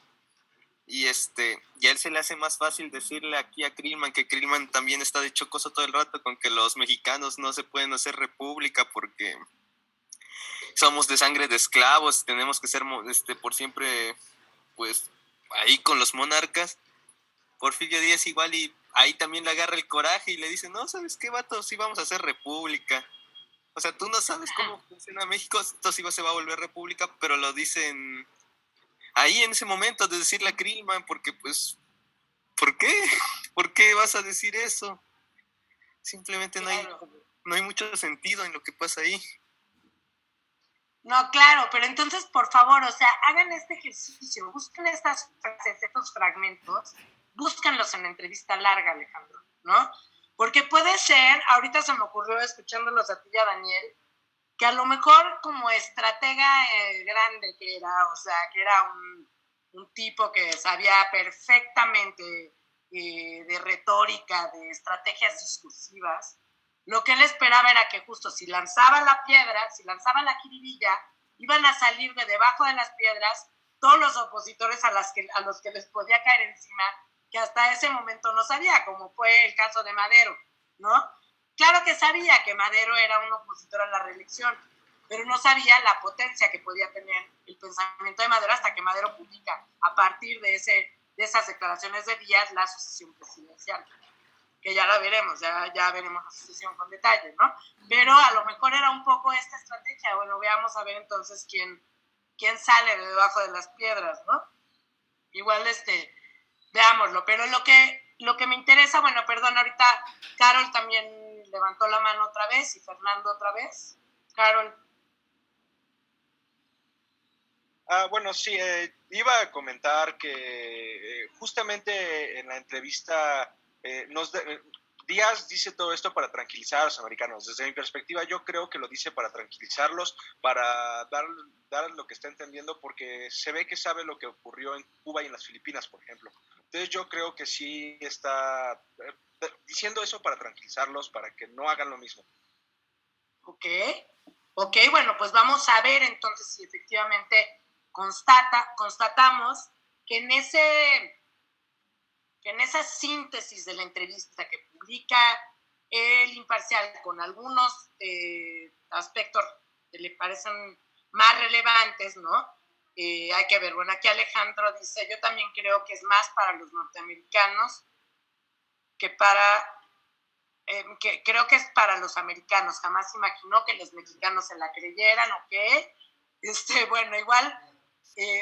y y a él se le hace más fácil decirle aquí a Krillman que Krillman también está de chocoso todo el rato con que los mexicanos no se pueden hacer república porque somos de sangre de esclavos, tenemos que ser por siempre pues ahí con los monarcas. Porfirio Díaz igual y ahí también le agarra el coraje y le dice, no, ¿sabes qué, vato? Sí vamos a hacer república. O sea, tú no sabes cómo funciona México, esto sí se va a volver república, pero lo dicen ahí en ese momento de decirle a Krillman, porque pues, ¿por qué? ¿Por qué vas a decir eso? Simplemente no hay mucho sentido en lo que pasa ahí. No, claro, pero entonces, por favor, o sea, hagan este ejercicio, busquen estas frases, estos fragmentos, búscanlos en la entrevista larga, Alejandro, ¿no? Porque puede ser, ahorita se me ocurrió escuchándolos a ti y a Daniel, que a lo mejor como estratega grande que era, o sea, que era un tipo que sabía perfectamente de retórica, de estrategias discursivas, lo que él esperaba era que justo si lanzaba la piedra, si lanzaba la jiribilla, iban a salir de debajo de las piedras todos los opositores a los que les podía caer encima, que hasta ese momento no sabía, como fue el caso de Madero, ¿no? Claro que sabía que Madero era un opositor a la reelección, pero no sabía la potencia que podía tener el pensamiento de Madero hasta que Madero publica, a partir de esas declaraciones de Díaz, la sucesión presidencial. Que ya la veremos, ya veremos la sucesión con detalle, ¿no? Pero a lo mejor era un poco esta estrategia. Bueno, veamos a ver entonces quién sale de debajo de las piedras, ¿no? Igual, veámoslo. Pero lo que me interesa, bueno, perdón, ahorita Carol también levantó la mano otra vez y Fernando otra vez. Carol. Bueno, sí, iba a comentar que justamente en la entrevista Díaz dice todo esto para tranquilizar a los americanos. Desde mi perspectiva, yo creo que lo dice para tranquilizarlos, para dar lo que está entendiendo, porque se ve que sabe lo que ocurrió en Cuba y en las Filipinas, por ejemplo. Entonces yo creo que sí está diciendo eso para tranquilizarlos, para que no hagan lo mismo. Ok, bueno, pues vamos a ver entonces si efectivamente constatamos que en esa síntesis de la entrevista que publica el Imparcial con algunos aspectos que le parecen más relevantes, ¿no? Hay que ver, bueno, aquí Alejandro dice, yo también creo que es más para los norteamericanos que creo que es para los americanos, jamás imaginó que los mexicanos se la creyeran, ¿ok? Bueno, igual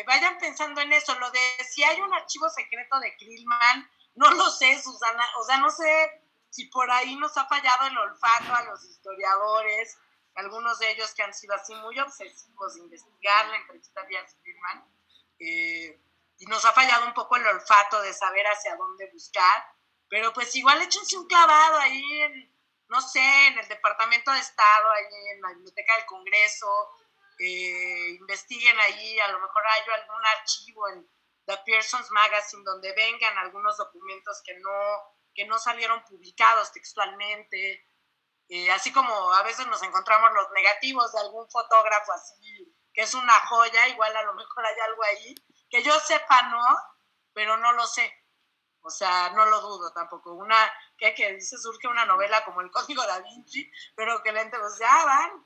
vayan pensando en eso, lo de si hay un archivo secreto de Krillman, no lo sé, Susana, o sea, no sé si por ahí nos ha fallado el olfato a los historiadores, algunos de ellos que han sido así muy obsesivos de investigar la entrevista de Krillman, y nos ha fallado un poco el olfato de saber hacia dónde buscar, pero pues igual échense un clavado ahí no sé, en el Departamento de Estado, ahí en la Biblioteca del Congreso, investiguen ahí, a lo mejor hay algún archivo en The Pearson's Magazine donde vengan algunos documentos que no salieron publicados textualmente, así como a veces nos encontramos los negativos de algún fotógrafo así, que es una joya, igual a lo mejor hay algo ahí, que yo sepa no, pero no lo sé. O sea, no lo dudo tampoco. Que dice, surge una novela como El Código Da Vinci, pero que pues ya van,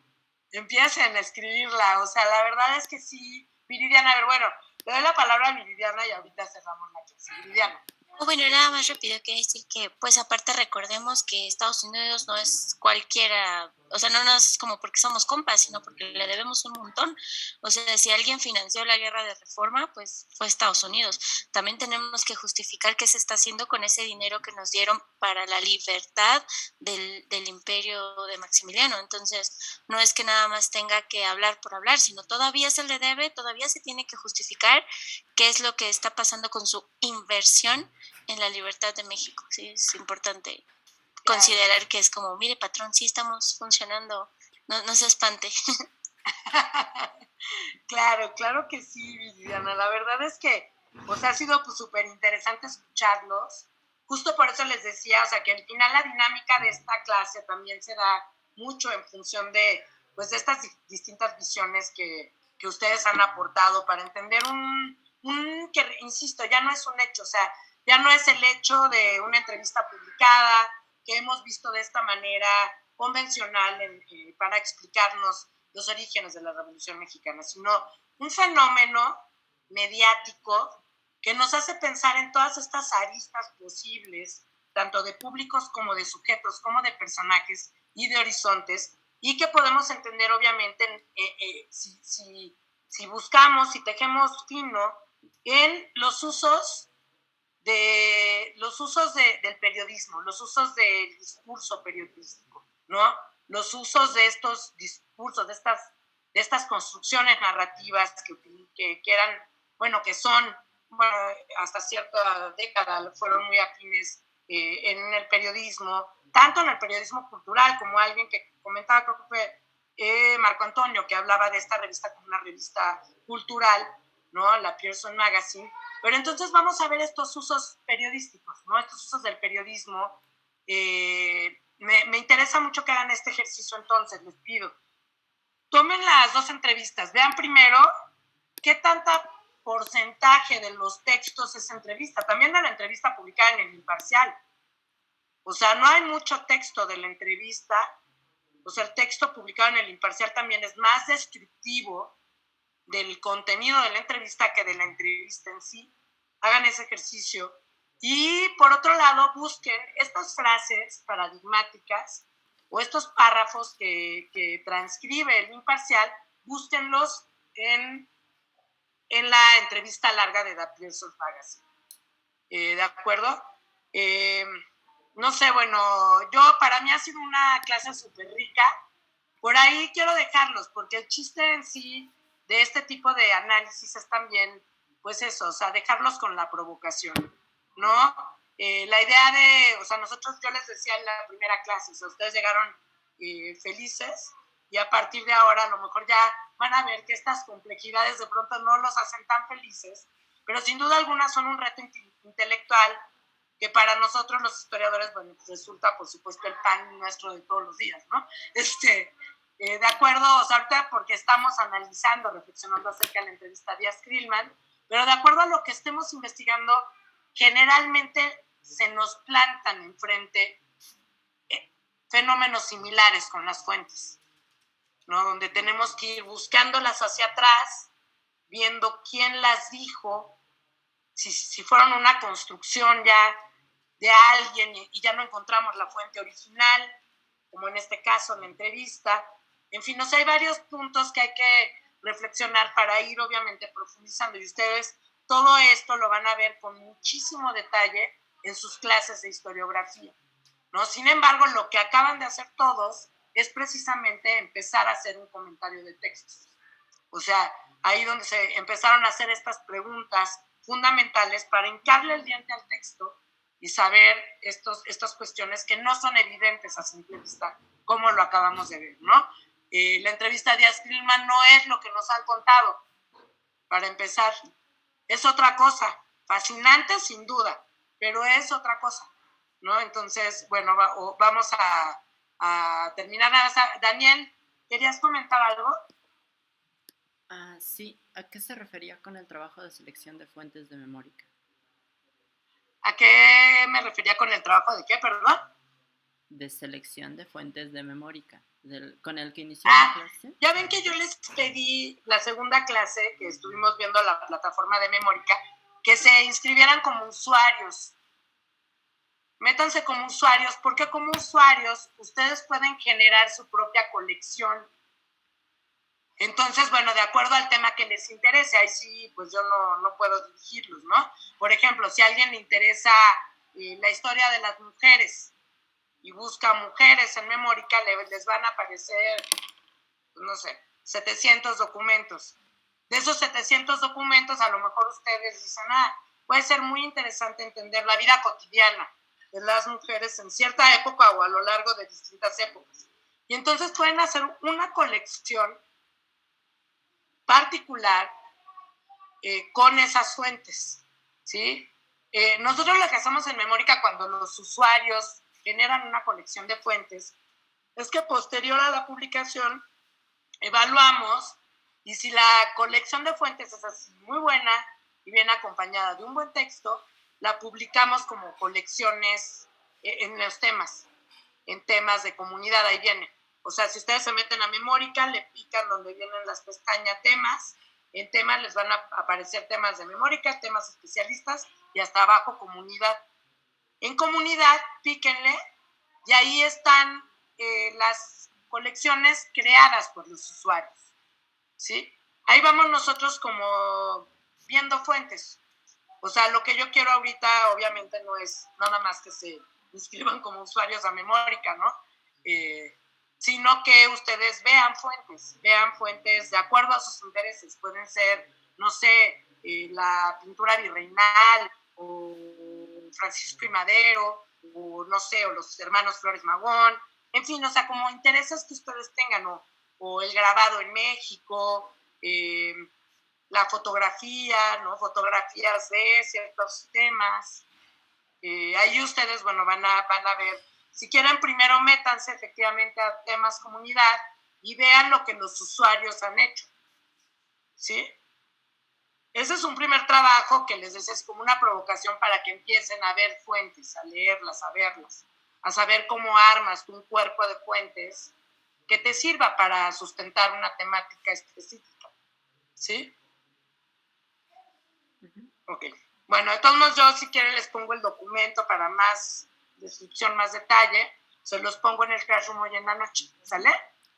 empiecen a escribirla. O sea, la verdad es que sí, Viridiana, a ver, bueno, le doy la palabra a Viridiana y ahorita cerramos la clase. Viridiana. Bueno, nada más rápido que decir que, pues aparte recordemos que Estados Unidos no es cualquiera, o sea, no es como porque somos compas, sino porque le debemos un montón. O sea, si alguien financió la guerra de reforma, pues fue Estados Unidos. También tenemos que justificar qué se está haciendo con ese dinero que nos dieron para la libertad del imperio de Maximiliano. Entonces, no es que nada más tenga que hablar por hablar, sino todavía se le debe, todavía se tiene que justificar qué es lo que está pasando con su inversión en la libertad de México. Sí, es importante considerar que es como, mire, patrón, sí estamos funcionando, no se espante. Claro que sí, Viviana. La verdad es que, o sea, ha sido pues súper interesante escucharlos. Justo por eso les decía, o sea, que al final la dinámica de esta clase también se da mucho en función de, pues, de estas distintas visiones que ustedes han aportado para entender que, insisto, ya no es un hecho, o sea, ya no es el hecho de una entrevista publicada que hemos visto de esta manera convencional para explicarnos los orígenes de la Revolución Mexicana, sino un fenómeno mediático que nos hace pensar en todas estas aristas posibles, tanto de públicos como de sujetos, como de personajes y de horizontes, y que podemos entender obviamente si buscamos, si tejemos fino en los usos del periodismo, los usos del discurso periodístico, ¿no? Los usos de estos discursos, de estas construcciones narrativas que eran, bueno, que son, bueno, hasta cierta década fueron muy afines en el periodismo, tanto en el periodismo cultural como alguien que comentaba, creo que fue Marco Antonio, que hablaba de esta revista como una revista cultural, ¿no? La Pearson Magazine. Pero entonces vamos a ver estos usos periodísticos, ¿no? Estos usos del periodismo. Me interesa mucho que hagan este ejercicio entonces, les pido. Tomen las dos entrevistas, vean primero qué tanta porcentaje de los textos es entrevista, también de la entrevista publicada en El Imparcial. O sea, no hay mucho texto de la entrevista, o sea, el texto publicado en El Imparcial también es más descriptivo del contenido de la entrevista que de la entrevista en sí. Hagan ese ejercicio. Y por otro lado, busquen estas frases paradigmáticas o estos párrafos que transcribe El Imparcial, búsquenlos en la entrevista larga de The Pearson Magazine. ¿De acuerdo? No sé, bueno, para mí ha sido una clase súper rica. Por ahí quiero dejarlos, porque el chiste en sí de este tipo de análisis es también, pues eso, o sea, dejarlos con la provocación, ¿no? La idea de, o sea, yo les decía en la primera clase, o sea, ustedes llegaron felices y a partir de ahora a lo mejor ya van a ver que estas complejidades de pronto no los hacen tan felices, pero sin duda alguna son un reto intelectual que para nosotros los historiadores, bueno, pues resulta por supuesto el pan nuestro de todos los días, ¿no? De acuerdo, o sea, ahorita porque estamos analizando, reflexionando acerca de la entrevista a Díaz Krillman, pero de acuerdo a lo que estemos investigando, generalmente se nos plantan enfrente fenómenos similares con las fuentes, ¿no? Donde tenemos que ir buscándolas hacia atrás, viendo quién las dijo, si fueron una construcción ya de alguien y ya no encontramos la fuente original, como en este caso en la entrevista. En fin, o sea, hay varios puntos que hay que reflexionar para ir obviamente profundizando, y ustedes todo esto lo van a ver con muchísimo detalle en sus clases de historiografía, ¿no? Sin embargo, lo que acaban de hacer todos es precisamente empezar a hacer un comentario de textos. O sea, ahí donde se empezaron a hacer estas preguntas fundamentales para hincarle el diente al texto y saber estas cuestiones que no son evidentes a simple vista, como lo acabamos de ver, ¿no? La entrevista a Díaz Krillman no es lo que nos han contado, para empezar. Es otra cosa, fascinante sin duda, pero es otra cosa, ¿no? Entonces, bueno, vamos a terminar. Daniel, ¿querías comentar algo? Sí, ¿a qué se refería con el trabajo de selección de fuentes de memórica? ¿A qué me refería con el trabajo de qué, perdón? De selección de fuentes de memórica, con el que inició la clase. Ya ven que yo les pedí la segunda clase, que estuvimos viendo la plataforma de Memórica, que se inscribieran como usuarios métanse como usuarios, porque como usuarios ustedes pueden generar su propia colección. Entonces, bueno, de acuerdo al tema que les interese, ahí sí, pues yo no puedo dirigirlos, ¿no? Por ejemplo, si a alguien le interesa la historia de las mujeres y busca mujeres en Memórica, les van a aparecer, pues no sé, 700 documentos. De esos 700 documentos, a lo mejor ustedes dicen, puede ser muy interesante entender la vida cotidiana de las mujeres en cierta época o a lo largo de distintas épocas. Y entonces pueden hacer una colección particular con esas fuentes, ¿sí? Nosotros lo que hacemos en Memórica cuando los usuarios generan una colección de fuentes es que posterior a la publicación evaluamos y si la colección de fuentes es así muy buena y viene acompañada de un buen texto, la publicamos como colecciones en los temas, en temas de comunidad, ahí viene. O sea, si ustedes se meten a Memórica, le pican donde vienen las pestañas temas, en temas les van a aparecer temas de Memórica, temas especialistas y hasta abajo comunidad. En comunidad, píquenle y ahí están las colecciones creadas por los usuarios, ¿sí? Ahí vamos nosotros como viendo fuentes. O sea, lo que yo quiero ahorita obviamente no es nada más que se inscriban como usuarios a Memórica, ¿no? Sino que ustedes vean fuentes de acuerdo a sus intereses. Pueden ser, no sé, la pintura virreinal o Francisco y Madero, o no sé, o los hermanos Flores Magón, en fin, o sea, como intereses que ustedes tengan, o el grabado en México, la fotografía, ¿no? Fotografías de ciertos temas. Ahí ustedes, bueno, van a ver. Si quieren, primero métanse efectivamente a temas comunidad y vean lo que los usuarios han hecho, ¿sí? Ese es un primer trabajo que les decía, es como una provocación para que empiecen a ver fuentes, a leerlas, a verlas, a saber cómo armas un cuerpo de fuentes que te sirva para sustentar una temática específica, ¿sí? Ok. Bueno, de todos modos, yo si quieren les pongo el documento para más descripción, más detalle. Se los pongo en el Classroom hoy en la noche, ¿sale?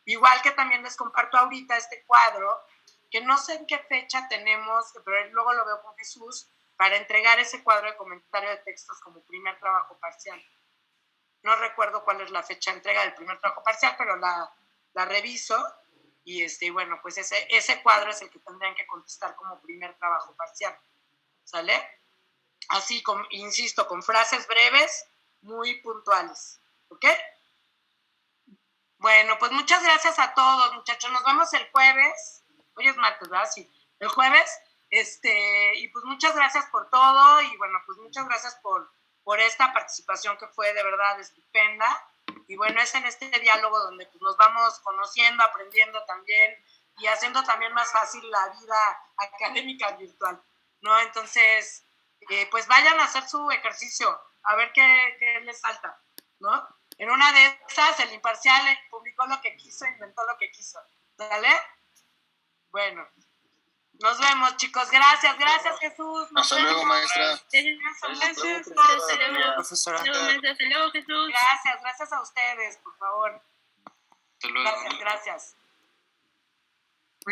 Igual que también les comparto ahorita este cuadro, que no sé en qué fecha tenemos, pero luego lo veo con Jesús, para entregar ese cuadro de comentario de textos como primer trabajo parcial. No recuerdo cuál es la fecha de entrega del primer trabajo parcial, pero la reviso y bueno, pues ese cuadro es el que tendrían que contestar como primer trabajo parcial, ¿sale? Así, insisto, con frases breves, muy puntuales, ¿ok? Bueno, pues muchas gracias a todos, muchachos. Nos vemos el jueves. Hoy es martes, ¿verdad? Sí, el jueves. Y pues muchas gracias por todo y bueno, pues muchas gracias por esta participación que fue de verdad estupenda. Y bueno, es en este diálogo donde pues, nos vamos conociendo, aprendiendo también y haciendo también más fácil la vida académica virtual, ¿no? Entonces, pues vayan a hacer su ejercicio, a ver qué les falta, ¿no? En una de esas, el imparcial publicó lo que quiso, inventó lo que quiso, ¿vale? Bueno, nos vemos, chicos. Gracias Jesús. Hasta luego, maestra. Gracias, Profesora. Hasta luego, Jesús. Gracias a ustedes, por favor. Hasta luego. Gracias.